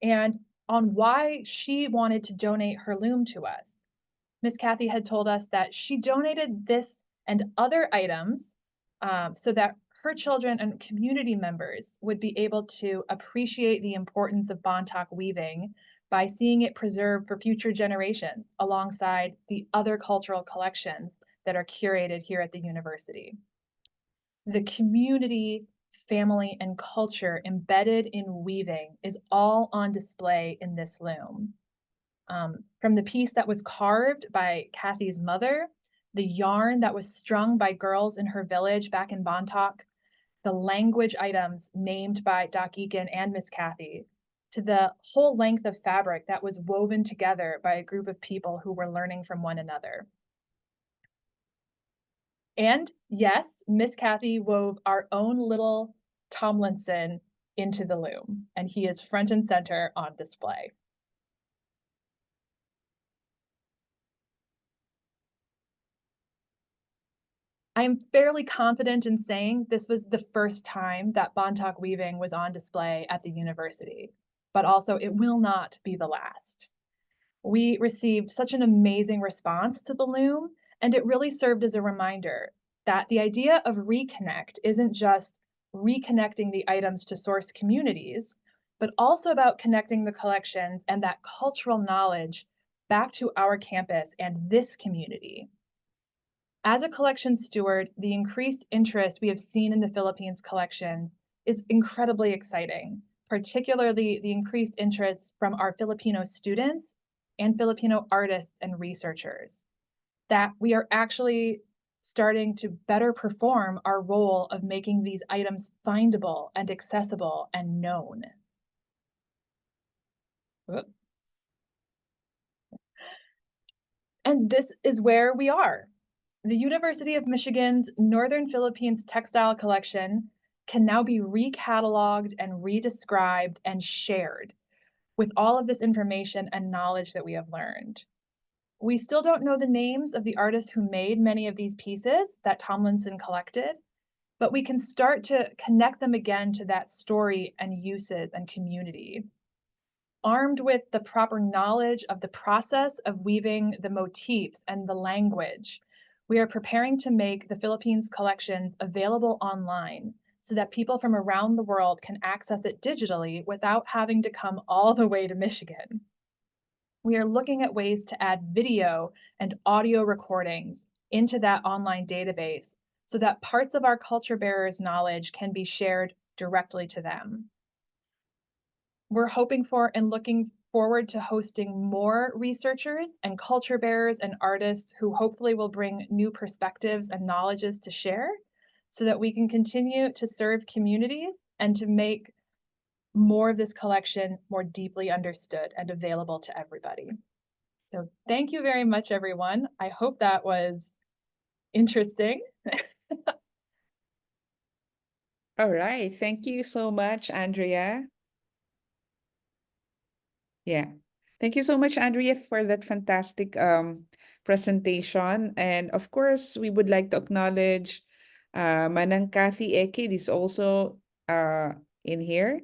and on why she wanted to donate her loom to us. Miss Kathy had told us that she donated this and other items so that her children and community members would be able to appreciate the importance of Bontoc weaving by seeing it preserved for future generations alongside the other cultural collections that are curated here at the university. The community, family, and culture embedded in weaving is all on display in this loom. From the piece that was carved by Kathy's mother, the yarn that was strung by girls in her village back in Bontoc, the language items named by Doc Eakin and Miss Kathy, to the whole length of fabric that was woven together by a group of people who were learning from one another. And yes, Miss Kathy wove our own little Tomlinson into the loom, and he is front and center on display. I am fairly confident in saying this was the first time that Bontoc weaving was on display at the university, but also it will not be the last. We received such an amazing response to the loom, and it really served as a reminder that the idea of Reconnect isn't just reconnecting the items to source communities, but also about connecting the collections and that cultural knowledge back to our campus and this community. As a collection steward, the increased interest we have seen in the Philippines collection is incredibly exciting, particularly the increased interest from our Filipino students and Filipino artists and researchers, that we are actually starting to better perform our role of making these items findable and accessible and known. And this is where we are. The University of Michigan's Northern Philippines Textile Collection can now be recatalogued and redescribed and shared with all of this information and knowledge that we have learned. We still don't know the names of the artists who made many of these pieces that Tomlinson collected, but we can start to connect them again to that story and uses and community. Armed with the proper knowledge of the process of weaving the motifs and the language, we are preparing to make the Philippines collection available online so that people from around the world can access it digitally without having to come all the way to Michigan. We are looking at ways to add video and audio recordings into that online database so that parts of our culture bearers' knowledge can be shared directly to them. We're hoping for and looking forward to hosting more researchers and culture bearers and artists who hopefully will bring new perspectives and knowledges to share so that we can continue to serve communities and to make more of this collection more deeply understood and available to everybody. So thank you very much, everyone. I hope that was interesting. All right. Thank you so much, Andrea. Yeah. Thank you so much, Andrea, for that fantastic presentation. And of course, we would like to acknowledge Manang Kathy Eke is also in here.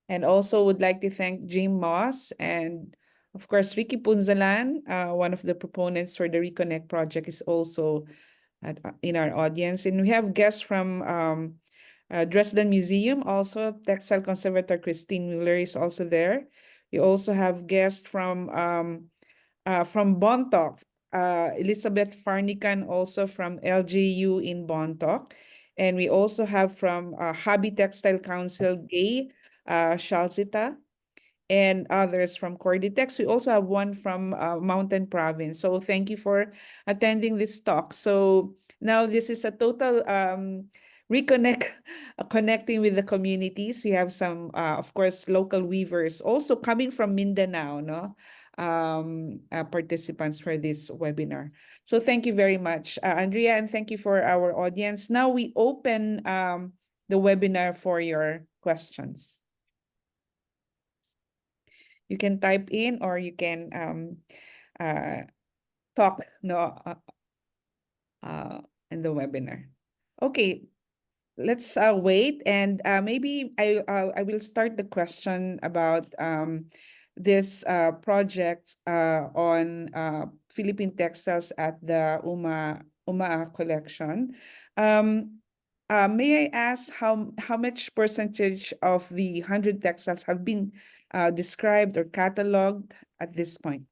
And also would like to thank Jim Moss and of course Ricky Punzalan, one of the proponents for the Reconnect project, is also in our audience. And we have guests from Dresden Museum, also Textile Conservator Christine Mueller is also there. We also have guests from Bontoc, Elizabeth Farnikan, also from LGU in Bontoc. And we also have from Hobby Textile Council, Gay Shalzita, and others from Corditex. We also have one from Mountain Province. So thank you for attending this talk. So now this is a total reconnect, connecting with the communities. We have some, of course, local weavers also coming from Mindanao, no? Participants for this webinar. So thank you very much, Andrea, and thank you for our audience. Now we open the webinar for your questions. You can type in or you can talk in the webinar. Okay, let's wait, and maybe I will start the question about this project on Philippine textiles at the UMA collection. May I ask how much percentage of the 100 textiles have been described or cataloged at this point?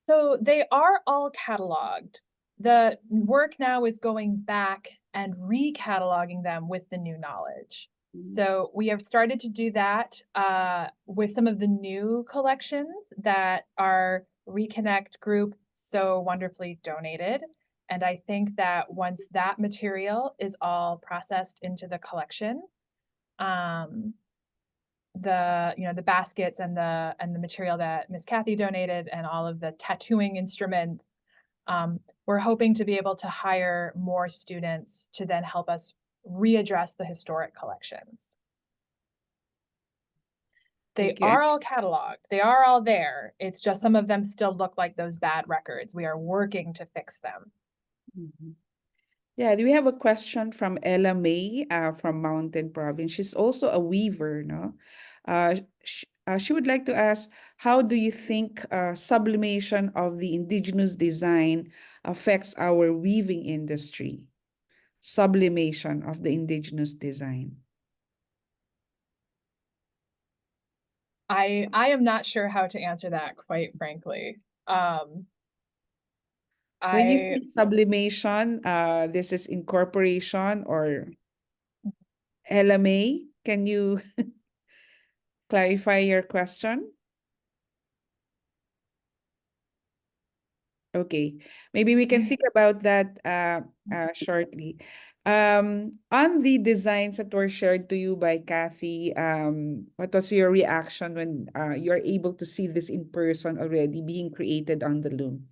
So they are all cataloged. The work now is going back and recataloguing them with the new knowledge. So we have started to do that with some of the new collections that our Reconnect group so wonderfully donated. And I think that once that material is all processed into the collection, the baskets and the material that Miss Kathy donated and all of the tattooing instruments, we're hoping to be able to hire more students to then help us readdress the historic collections. They are all cataloged. They are all there. It's just some of them still look like those bad records. We are working to fix them. Mm-hmm. Yeah, we have a question from Ella May from Mountain Province. She's also a weaver, no? She would like to ask, how do you think sublimation of the indigenous design affects our weaving industry? Sublimation of the indigenous design. I am not sure how to answer that, quite frankly. When you I say sublimation, this is incorporation or LMA. Can you clarify your question? Okay, maybe we can think about that shortly. On the designs that were shared to you by Kathy, what was your reaction when you're able to see this in person already being created on the loom?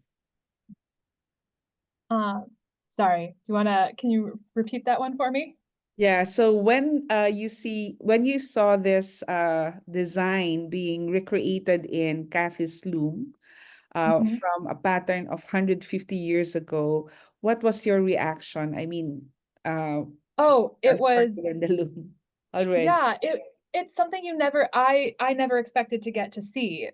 sorry, can you repeat that one for me? Yeah, so when when you saw this design being recreated in Kathy's loom, Mhm. from a pattern of 150 years ago, what was your reaction? I mean, Oh, are it was, started in the loom already. yeah, it's something I never expected to get to see.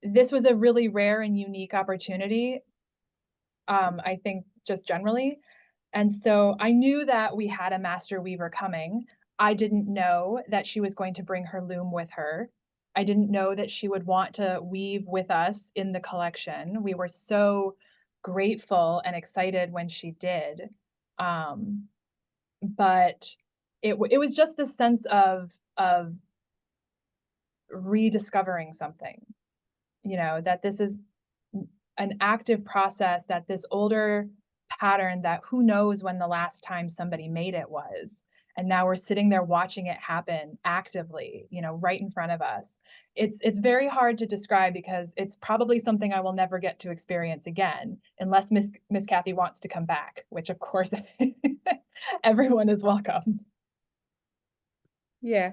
This was a really rare and unique opportunity, I think just generally. And so I knew that we had a master weaver coming. I didn't know that she was going to bring her loom with her. I didn't know that she would want to weave with us in the collection. We were so grateful and excited when she did. Um, but it was just the sense of rediscovering something, that this is an active process, that this older pattern, that who knows when the last time somebody made it was, and now we're sitting there watching it happen actively, right in front of us. It's very hard to describe, because it's probably something I will never get to experience again, unless Miss Kathy wants to come back, which of course everyone is welcome. Yeah.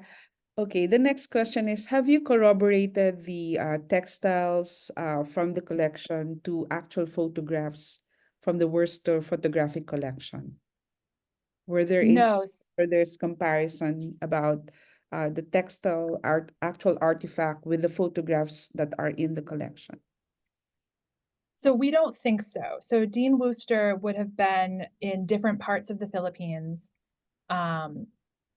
Okay. The next question is, have you corroborated the textiles from the collection to actual photographs from the Worcester photographic collection? Were there No. instances where there's comparison about the textile actual artifact with the photographs that are in the collection? So we don't think so. So Dean Wooster would have been in different parts of the Philippines, um,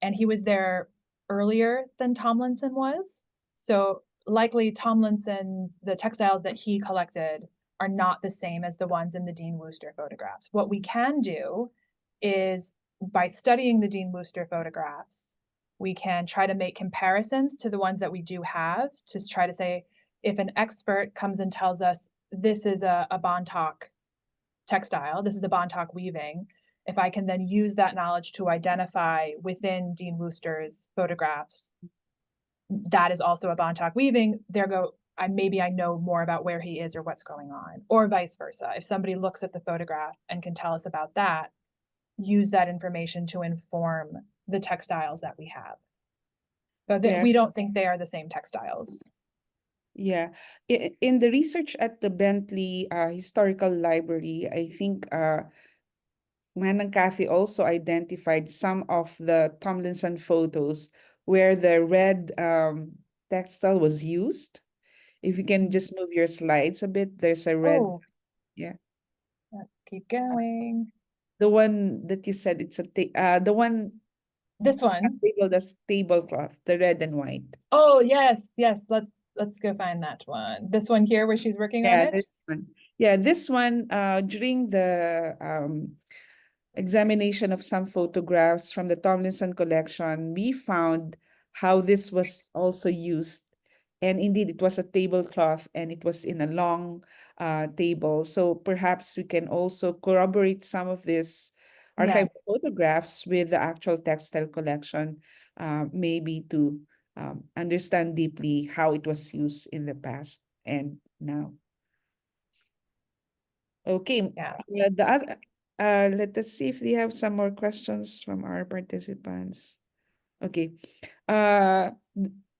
and he was there earlier than Tomlinson was. So likely the textiles that he collected are not the same as the ones in the Dean Wooster photographs. What we can do is, by studying the Dean Wooster photographs, we can try to make comparisons to the ones that we do have, to try to say, if an expert comes and tells us this is a Bontoc textile, this is a Bontoc weaving, if I can then use that knowledge to identify within Dean Wooster's photographs, that is also a Bontoc weaving, maybe I know more about where he is or what's going on, or vice versa. If somebody looks at the photograph and can tell us about that, use that information to inform the textiles that we have. But Yeah. we don't think they are the same textiles. Yeah. In the research at the Bentley Historical Library, I think Manang Kathy also identified some of the Tomlinson photos where the red textile was used. If you can just move your slides a bit, there's a red, Oh, yeah. let's keep going. The one that you said it's the one This one. labeled as tablecloth, the red and white. Oh, yes, yes. Let's go find that one. This one here where she's working on Yeah, it. this one. Yeah, this one, during the examination of some photographs from the Tomlinson collection, we found how this was also used. And indeed, it was a tablecloth and it was in a long table. So perhaps we can also corroborate some of this Yes. archival photographs with the actual textile collection, maybe to understand deeply how it was used in the past and now. Okay. Yeah. The other, let us see if we have some more questions from our participants. Okay.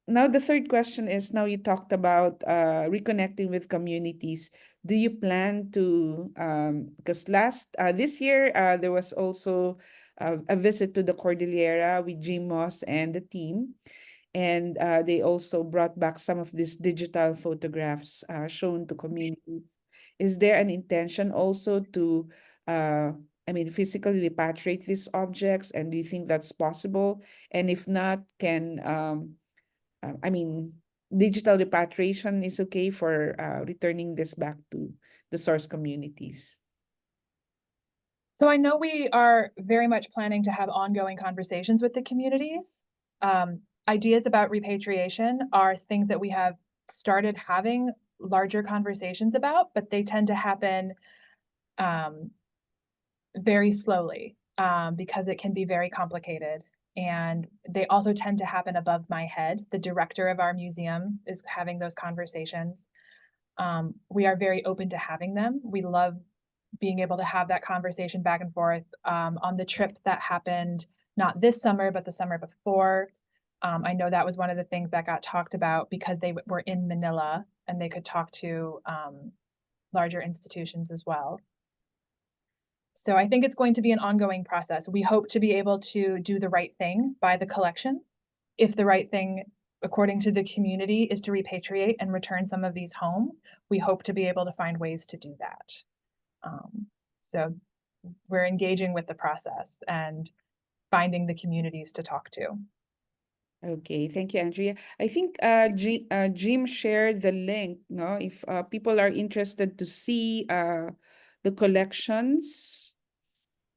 Now the third question is, now you talked about reconnecting with communities. Do you plan to, because this year, there was also a visit to the Cordillera with Jim Moss and the team. And they also brought back some of these digital photographs shown to communities. Is there an intention also to, physically repatriate these objects? And do you think that's possible? And if not, can I mean, digital repatriation is okay for returning this back to the source communities? So I know we are very much planning to have ongoing conversations with the communities. Ideas about repatriation are things that we have started having larger conversations about, but they tend to happen very slowly because it can be very complicated. And they also tend to happen above my head. The director of our museum is having those conversations. We are very open to having them. We love being able to have that conversation back and forth. On the trip that happened, not this summer, but the summer before, I know that was one of the things that got talked about because they were in Manila and they could talk to larger institutions as well. So I think it's going to be an ongoing process. We hope to be able to do the right thing by the collection. If the right thing, according to the community, is to repatriate and return some of these home, we hope to be able to find ways to do that. So we're engaging with the process and finding the communities to talk to. Okay, thank you, Andrea. I think Jim shared the link, no? If people are interested to see the collections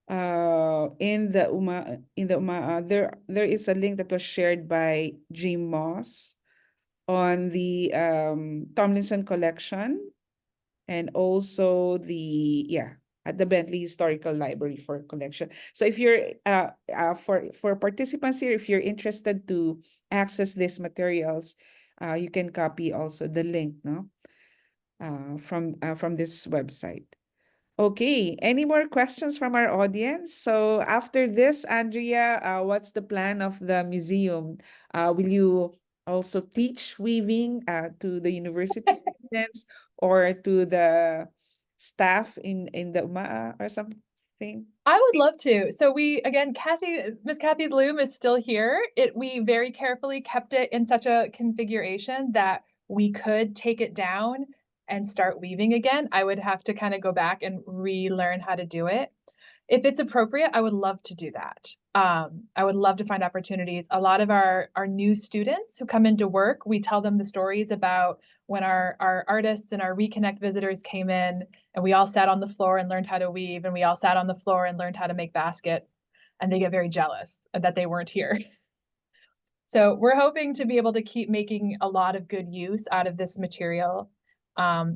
in the UMA, there is a link that was shared by Jim Moss on the Tomlinson collection, and also at the Bentley Historical Library for collection. So if you're for participants here, if you're interested to access these materials, you can copy also the link, no, from this website. Okay, any more questions from our audience? So after this, Andrea, what's the plan of the museum? Will you also teach weaving to the university students or to the staff in the UMA or something? I would love to. So we, again, Miss Kathy's loom is still here. We very carefully kept it in such a configuration that we could take it down and start weaving again. I would have to kind of go back and relearn how to do it. If it's appropriate, I would love to do that. I would love to find opportunities. A lot of our new students who come into work, we tell them the stories about when our artists and our Reconnect visitors came in and we all sat on the floor and learned how to weave, and we all sat on the floor and learned how to make baskets, and they get very jealous that they weren't here. So we're hoping to be able to keep making a lot of good use out of this material.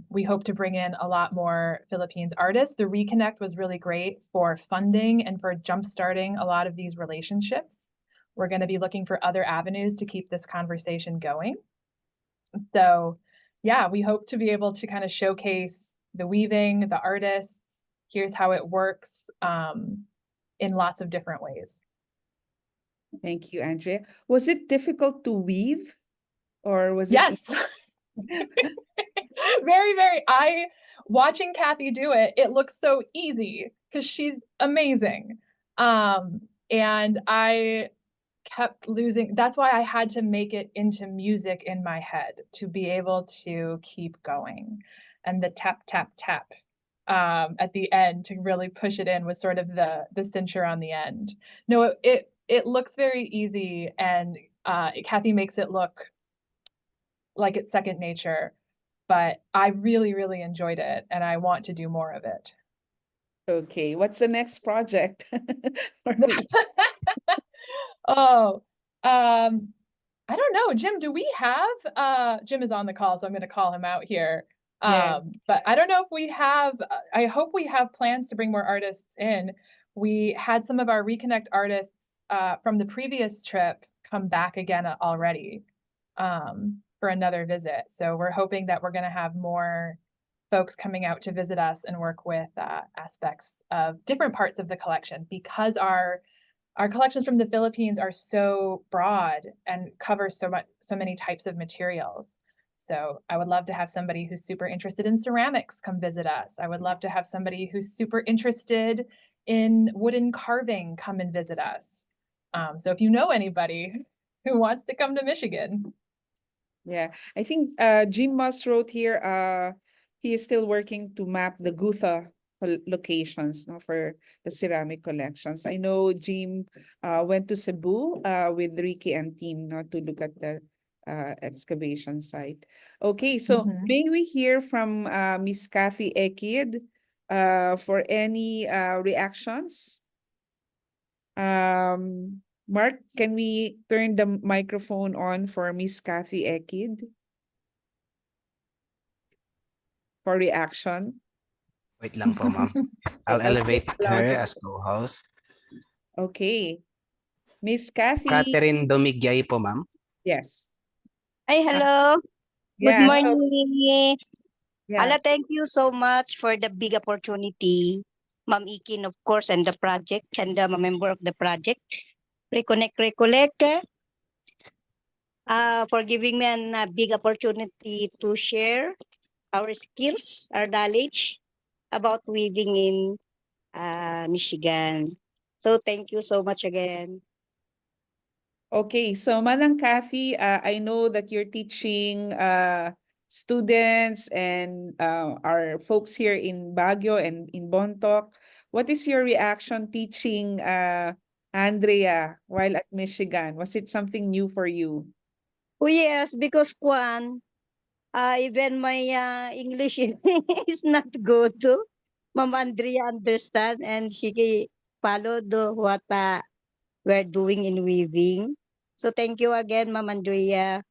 We hope to bring in a lot more Philippines artists. The Reconnect was really great for funding and for jumpstarting a lot of these relationships. We're going to be looking for other avenues to keep this conversation going. So yeah, we hope to be able to kind of showcase the weaving, the artists, here's how it works in lots of different ways. Thank you, Andrea. Was it difficult to weave, or was it? Yes. Very, very. Watching Kathy do it, it looks so easy because she's amazing. And I kept losing. That's why I had to make it into music in my head to be able to keep going. And the tap, tap, tap at the end to really push it in was sort of the cincher on the end. No, it looks very easy, and Kathy makes it look like it's second nature. But I really, really enjoyed it, and I want to do more of it. Okay, what's the next project? Oh, I don't know. Jim, do we have, Jim is on the call, so I'm going to call him out here. Yeah. But I don't know if we have, I hope we have plans to bring more artists in. We had some of our Reconnect artists from the previous trip come back again already for another visit. So we're hoping that we're going to have more folks coming out to visit us and work with aspects of different parts of the collection, because our collections from the Philippines are so broad and cover so many types of materials. So I would love to have somebody who's super interested in ceramics come visit us. I would love to have somebody who's super interested in wooden carving come and visit us. So if you know anybody who wants to come to Michigan. Yeah, I think Jim Moss wrote here, he is still working to map the Gutha locations, no, for the ceramic collections. I know Jim went to Cebu with Ricky and team, no, to look at the excavation site. Okay, so may we hear from Miss Kathy Ekid for any reactions? Mark, can we turn the microphone on for Miss Kathy Ekid for reaction? Wait lang po, ma'am. I'll Okay, a little elevate bit her louder. as co-host. Okay, Miss Kathy, Catherine Domigyay po, ma'am. yes. Hi, hello. Good Yeah, so morning. yeah. Thank you so much for the big opportunity. Ma'am Ikin, of course, and the project, and I'm a member of the project. Recollect, for giving me a big opportunity to share our skills, our knowledge about weaving in Michigan. So thank you so much again. Okay, so Manang Kathy, I know that you're teaching students and our folks here in Baguio and in Bontoc. What is your reaction teaching Andrea while at Michigan? Was it something new for you? Oh yes, because Kwan, even my English is not good. Ma'am Andrea understand and she followed what we're doing in weaving. So thank you again, Ma'am Andrea.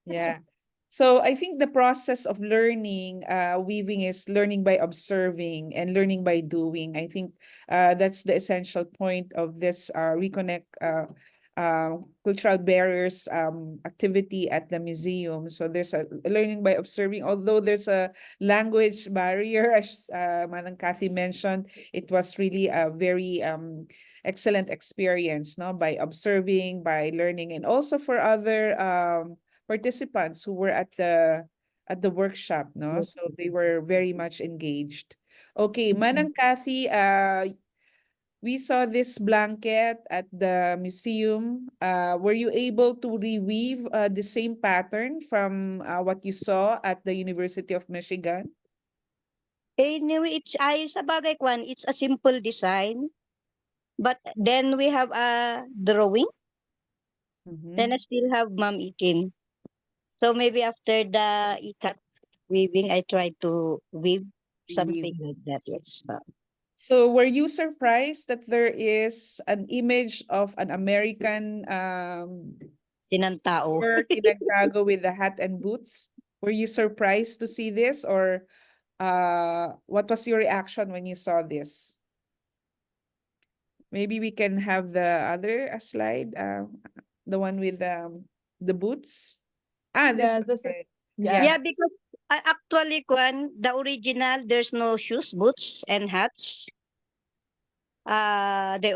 Yeah. So I think the process of learning weaving is learning by observing and learning by doing. I think that's the essential point of this reconnect cultural barriers activity at the museum. So there's a learning by observing, although there's a language barrier, as Manang Kathy mentioned, it was really a very excellent experience, no, by observing, by learning, and also for other participants who were at the workshop, no? Yes. So they were very much engaged. Okay, Mhm. Manang Kathy, we saw this blanket at the museum. Were you able to reweave the same pattern from what you saw at the University of Michigan? Anyway, sa bagay Kwan, it's a simple design. But then we have a drawing. Then I Mm-hmm. still have Ma'am Ikin. So maybe after the ikat weaving, I try to weave Reweave. something like that. Yes, ma'am. So were you surprised that there is an image of an American Sinantao. or pinagtago with the hat and boots? Were you surprised to see this, or what was your reaction when you saw this? Maybe we can have the other slide, the one with the boots. Ah, this Yeah, one. this is Right. Yeah. yes. Yeah, because actually, Kwan, the original, there's no shoes, boots, and hats. The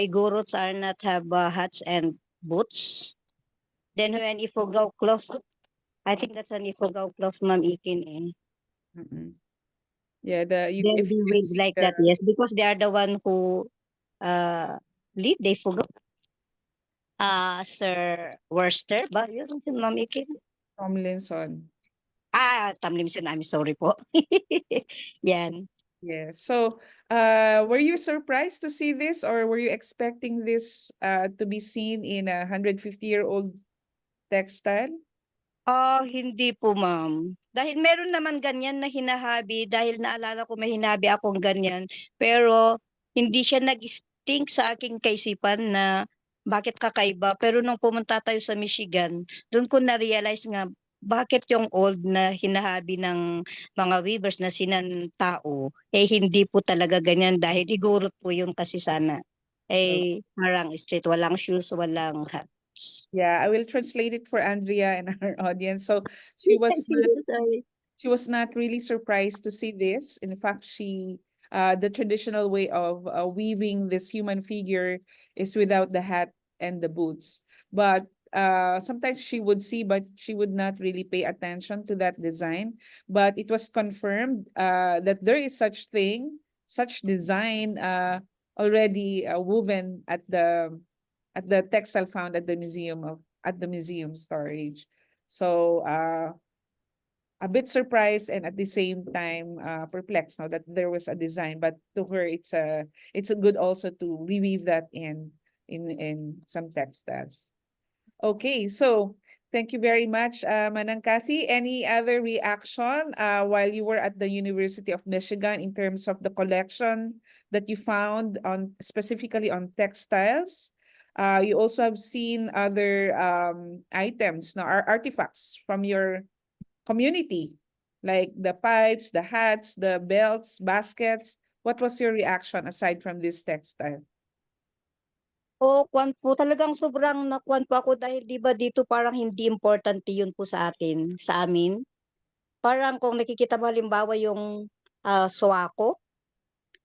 Igorots are not have hats and boots. Then when Ifugao cloth, I think that's an Ifugao cloth, Ma'am Ikin. Eh. Mm-mm. Yeah. The you Then if they you can weave see like the that, yes, because they are the one who uh lead. They forgot. Sir Worcester, ba? Yun si Ma'am Ikin. Tomlinson. Tamlimsin, I'm sorry po. Yan. Yeah. So, were you surprised to see this, or were you expecting this to be seen in a 150-year-old textile? Hindi po, ma'am. Dahil meron naman ganyan na hinahabi, dahil naalala ko may hinabi akong ganyan, pero hindi siya nag-stink sa aking kaisipan na bakit kakaiba. Pero nung pumunta tayo sa Michigan, doon ko na-realize nga bakit yung old na hinahabi ng mga weavers na sinantao, eh hindi po talaga ganyan dahil igurot po yun kasi sana. Eh, parang straight, walang shoes, walang hats. Yeah, I will translate it for Andrea and our audience. So she was not Sorry. she was not really surprised to see this. In fact, the traditional way of weaving this human figure is without the hat and the boots. But sometimes she would see, but she would not really pay attention to that design. But it was confirmed that there is such design already woven at the textile found at the museum storage. So a bit surprised and at the same time perplexed now that there was a design, but to her it's a good also to reweave that in some textiles. Okay, so thank you very much, Manang Kathy. Any other reaction while you were at the University of Michigan in terms of the collection that you found on specifically on textiles? You also have seen other items, no, artifacts from your community, like the pipes, the hats, the belts, baskets. What was your reaction aside from this textile? O kwan po, talagang sobrang nakuwan po ako dahil 'di ba dito parang hindi importante 'yun po sa atin, sa amin. Parang kung nakikita mo halimbawa yung, suwako,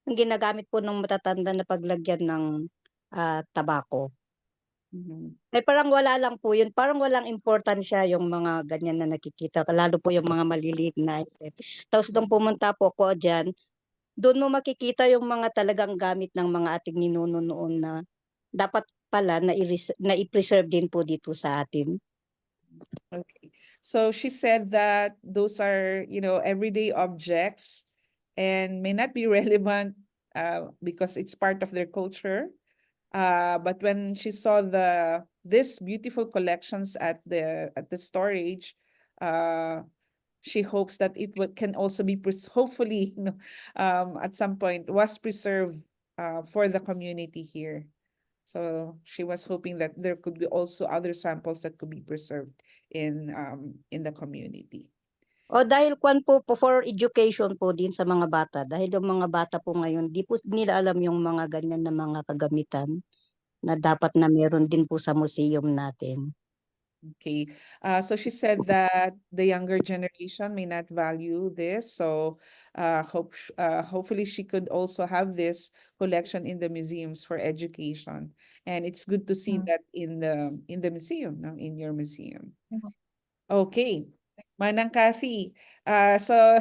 yung ginagamit po ng matatanda na paglagyan ng, tabako. Mhm. Eh, parang wala lang po 'yun, parang walang importansya yung mga ganyan na nakikita, lalo po yung mga maliliit na item. Tapos nung pumunta po ako diyan, dun mo makikita yung mga talagang gamit ng mga ating ninuno noon na dapat pala nai-preserve din po dito sa atin. Okay. So she said that those are, everyday objects and may not be relevant because it's part of their culture. But when she saw this beautiful collections at the storage, she hopes that can also be hopefully, at some point was preserved for the community here. So she was hoping that there could be also other samples that could be preserved in the community. O dahil kwan po for education po din sa mga bata, dahil yung mga bata po ngayon 'di po nila alam yung mga ganyan na mga kagamitan na dapat na meron din po sa museum natin. Okay. So she said that the younger generation may not value this. So hopefully she could also have this collection in the museums for education. And it's good to see Mm. that in the museum, no? In your museum. Mhm. Okay. Manang Kathy. So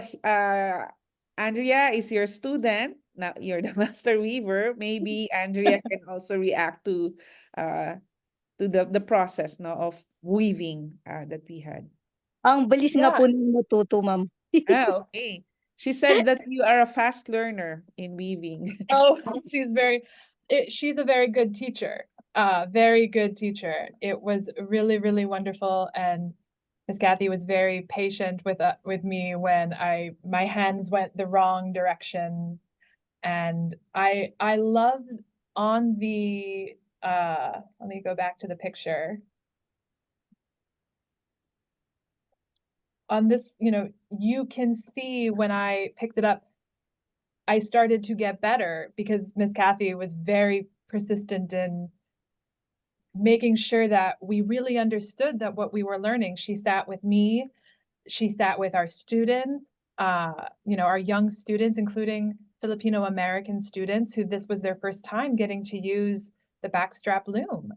Andrea is your student. Now you're the master weaver. Maybe Andrea can also react uh, to the process, no, of weaving that we had. Ang bilis nga Yeah. po niyang natuto, ma'am. Okay. She said that you are a fast learner in weaving. Oh, she's a very good teacher. Very good teacher. It was really, really wonderful, and Miss Kathy was very patient with me when my hands went the wrong direction, and I loved on the let me go back to the picture. On this, you can see when I picked it up, I started to get better because Miss Kathy was very persistent in making sure that we really understood that what we were learning. She sat with me, she sat with our students, our young students, including Filipino American students who this was their first time getting to use the backstrap loom.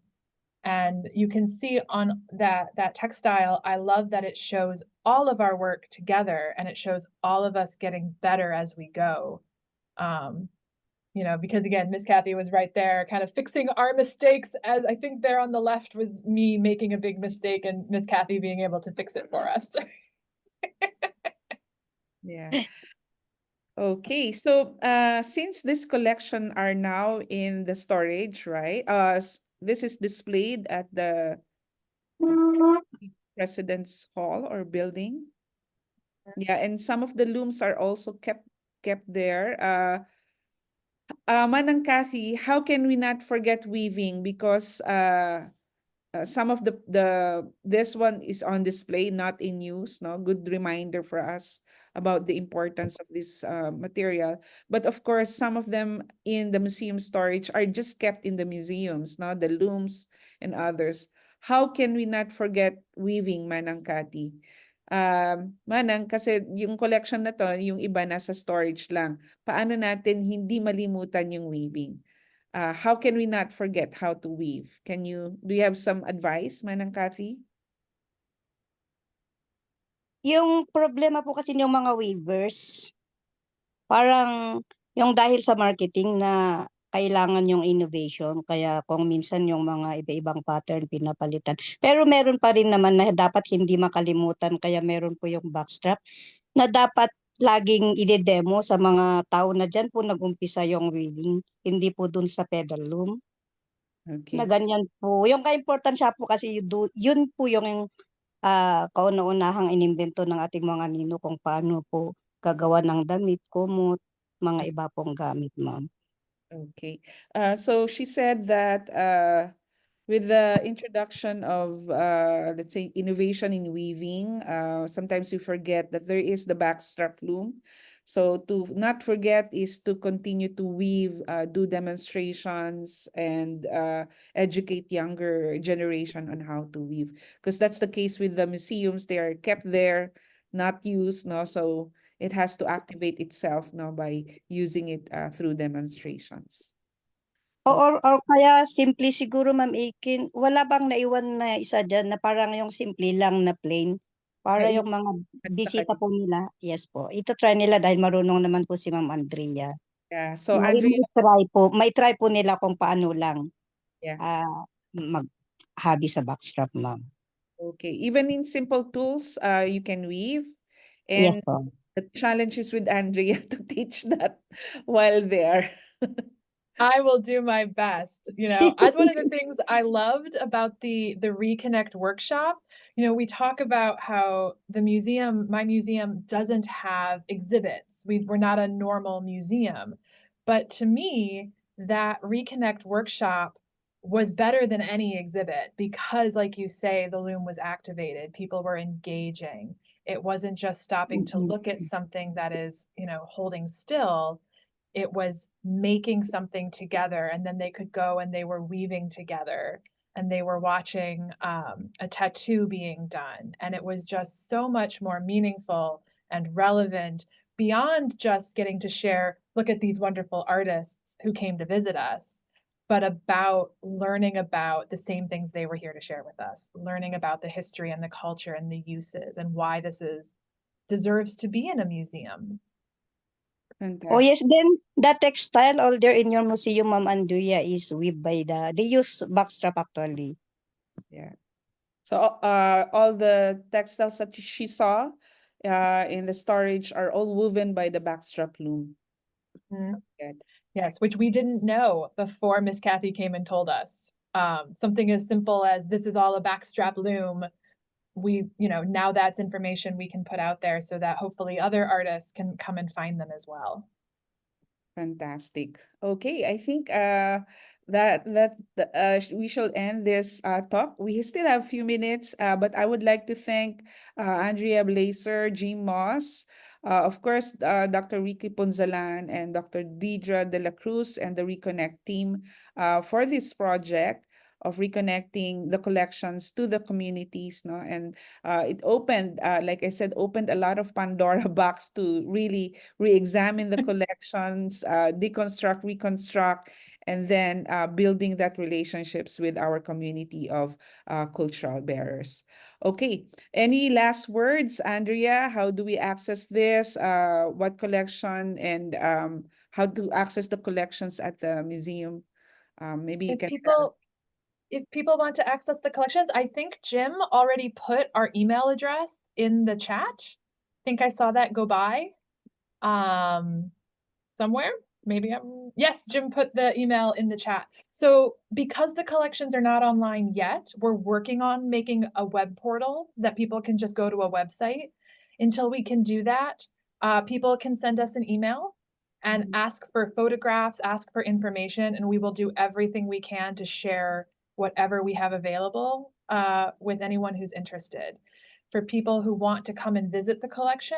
And you can see on that textile, I love that it shows all of our work together and it shows all of us getting better as we go. Because again, Miss Kathy was right there kind of fixing our mistakes, as I think there on the left was me making a big mistake and Miss Kathy being able to fix it for us. Yeah. Okay. So since this collection are now in the storage, right? This is displayed at the President's Hall or building. Yeah, and some of the looms are also kept there. Manang Kathy, how can we not forget weaving? Because some of this one is on display, not in use. No, good reminder for us about the importance of this material. But of course, some of them in the museum storage are just kept in the museums. No, the looms and others. How can we not forget weaving, Manang Kathy? Manang, kasi yung collection na to, yung iba nasa storage lang. Paano natin hindi malimutan yung weaving? How can we not forget how to weave? Do you have some advice, Manang Kathy? Yung problema po kasi yung mga weavers, parang yung dahil sa marketing na kailangan yung innovation, kaya kung minsan yung mga iba-ibang pattern pinapalitan. Pero meron pa rin naman na dapat hindi makalimutan, kaya meron po yung backstrap na dapat laging ide-demo sa mga tao na dyan po nag-umpisa yung weaving, hindi po dun sa pedal loom. na Okay. ganyan po. Yung kaimportansya po kasi yun po yung kauna-unahang inimbento ng ating mga nino kung paano po gagawa ng damit, kumot, mga iba pong gamit, ma'am. Okay. So she said that with the introduction of let's say innovation in weaving, sometimes we forget that there is the backstrap loom. So to not forget is to continue to weave, do demonstrations, and educate younger generation on how to weave. Because that's the case with the museums; they are kept there, not used, no. So it has to activate itself, no, by using it through demonstrations. Or kaya simple siguro, Ma'am Ikin, wala bang naiwan na isa diyan na parang yung simple lang na plain? Para yung mga At sa bisita kanila. po nila, yes po, ita-try nila dahil marunong naman po si Ma'am Andrea. Yeah. So Andrea, May-try po nila kung paano lang yeah. mag-hobby sa backstrap, Ma'am. Okay. Even in simple tools, you can weave. Yes And po. the challenge is with Andrea to teach that while there. I will do my best. That's one of the things I loved about the Reconnect workshop. We talk about how my museum doesn't have exhibits. We're not a normal museum. But to me, that Reconnect workshop was better than any exhibit because, like you say, the loom was activated. People were engaging. It wasn't just stopping to look at something that is, holding still. It was making something together, and then they could go and they were weaving together, and they were watching a tattoo being done, and it was just so much more meaningful and relevant beyond just getting to share, look at these wonderful artists who came to visit us, but about learning about the same things they were here to share with us, learning about the history and the culture and the uses and why this deserves to be in a museum. Oh Fantastic. yes, then the textile all there in your museum, Ma'am Andrea, is weaved by they use backstrap actually. Yeah. So all the textiles that she saw in the storage are all woven by the backstrap loom. Mhm. Good. Yes, which we didn't know before Miss Kathy came and told us. Something as simple as this is all a backstrap loom. Now that's information we can put out there so that hopefully other artists can come and find them as well. Fantastic. Okay, I think we shall end this talk. We still have a few minutes, but I would like to thank Andrea Blaser, Jim Moss, of course, Dr. Ricky Ponzalan and Dr. Deidra De La Cruz and the Reconnect team for this project of reconnecting the collections to the communities, no? And it opened, like I said, opened a lot of Pandora box to really re-examine the collections, deconstruct, reconstruct, and then building that relationships with our community of cultural bearers. Okay, any last words, Andrea? How do we access this? What collection and how to access the collections at the museum? Maybe you If can tell. people want to access the collections, I think Jim already put our email address in the chat. I think I saw that go by somewhere. Yes, Jim put the email in the chat. So because the collections are not online yet, we're working on making a web portal that people can just go to a website. Until we can do that, people can send us an email and ask for photographs, ask for information, and we will do everything we can to share whatever we have available with anyone who's interested. For people who want to come and visit the collection,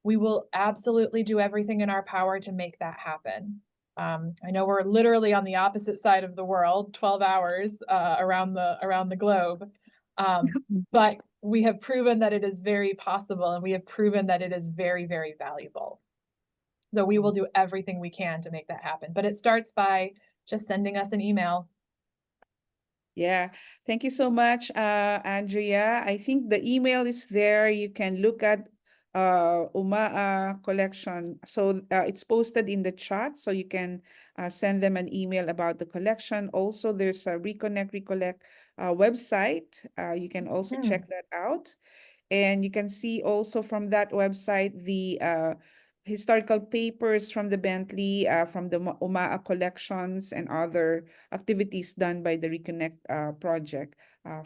we will absolutely do everything in our power to make that happen. I know we're literally on the opposite side of the world, 12 hours around the globe, but we have proven that it is very possible, and we have proven that it is very, very valuable. So we will do everything we can to make that happen. But it starts by just sending us an email. Yeah, thank you so much, Andrea. I think the email is there. You can look at Umaa collection. So it's posted in the chat, so you can send them an email about the collection. Also, there's a Recollect website. You can also check that out. And you can see also from that website the historical papers from the Bentley, from the Umaa collections and other activities done by the Reconnect project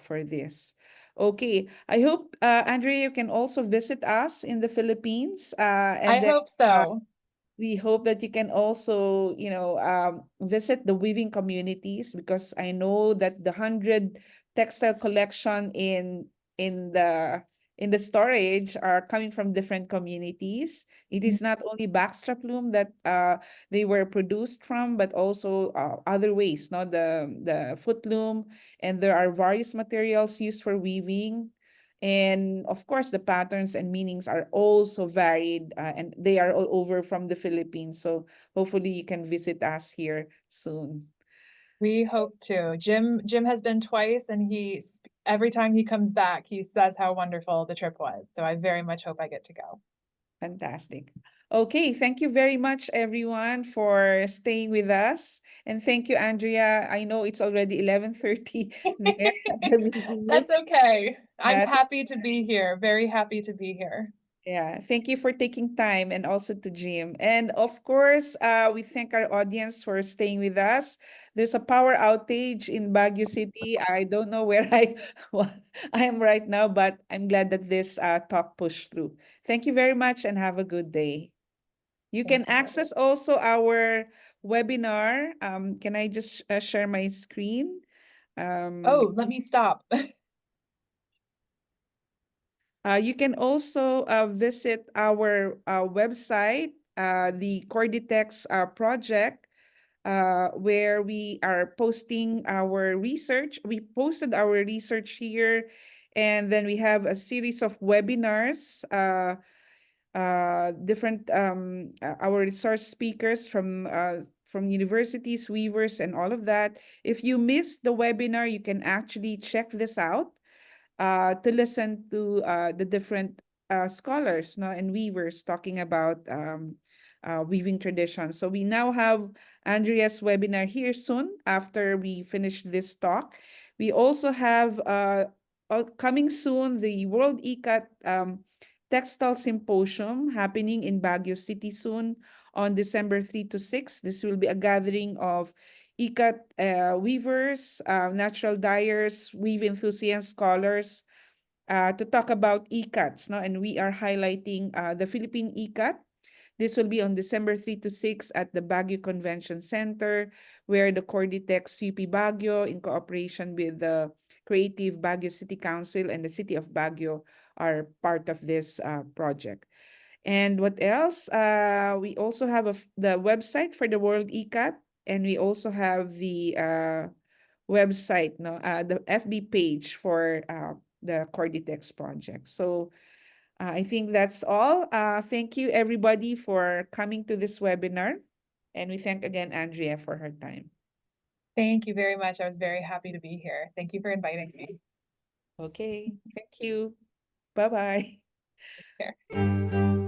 for this. Okay, I hope, Andrea, you can also visit us in the Philippines. I And then hope so. we hope that you can also, visit the weaving communities, because I know that the 100 textile collection in the storage are coming from different communities. It is not only backstrap loom that they were produced from, but also other ways, not the foot loom, and there are various materials used for weaving. And of course, the patterns and meanings are also varied, and they are all over from the Philippines. So hopefully you can visit us here soon. We hope to. Jim has been twice, and every time he comes back, he says how wonderful the trip was. So I very much hope I get to go. Fantastic. Okay, thank you very much, everyone, for staying with us. And thank you, Andrea. I know it's already 11:30 there at the museum. That's okay. I'm Yeah, happy to be here. Very happy to be here. yeah, thank you for taking time, and also to Jim. And of course, we thank our audience for staying with us. There's a power outage in Baguio City. I don't know where I am right now, but I'm glad that this talk pushed through. Thank you very much and have a good day. You can Thank you. access also our webinar. Can I just share my screen? Oh, let me stop. You can also visit our website, the Corditex project, where we are posting our research. We posted our research here, and then we have a series of webinars, different our resource speakers from universities, weavers, and all of that. If you missed the webinar, you can actually check this out to listen to the different scholars, no, and weavers talking about weaving traditions. So we now have Andrea's webinar here soon after we finish this talk. We also have coming soon the World ICAT Textile Symposium happening in Baguio City soon on December 3 to 6. This will be a gathering of ikat weavers, natural dyers, weave enthusiasts, scholars to talk about ikats. No? And we are highlighting the Philippine ikat. This will be on December 3 to 6 at the Baguio Convention Center, where the Corditex UP Baguio, in cooperation with the Creative Baguio City Council and the City of Baguio, are part of this project. And what else? We also have the website for the World ICAT, and we also have the website, no, the FB page for the Corditex project. So I think that's all. Thank you, everybody, for coming to this webinar. And we thank again Andrea for her time. Thank you very much. I was very happy to be here. Thank you for inviting me. Okay, thank you. Bye-bye. Take care.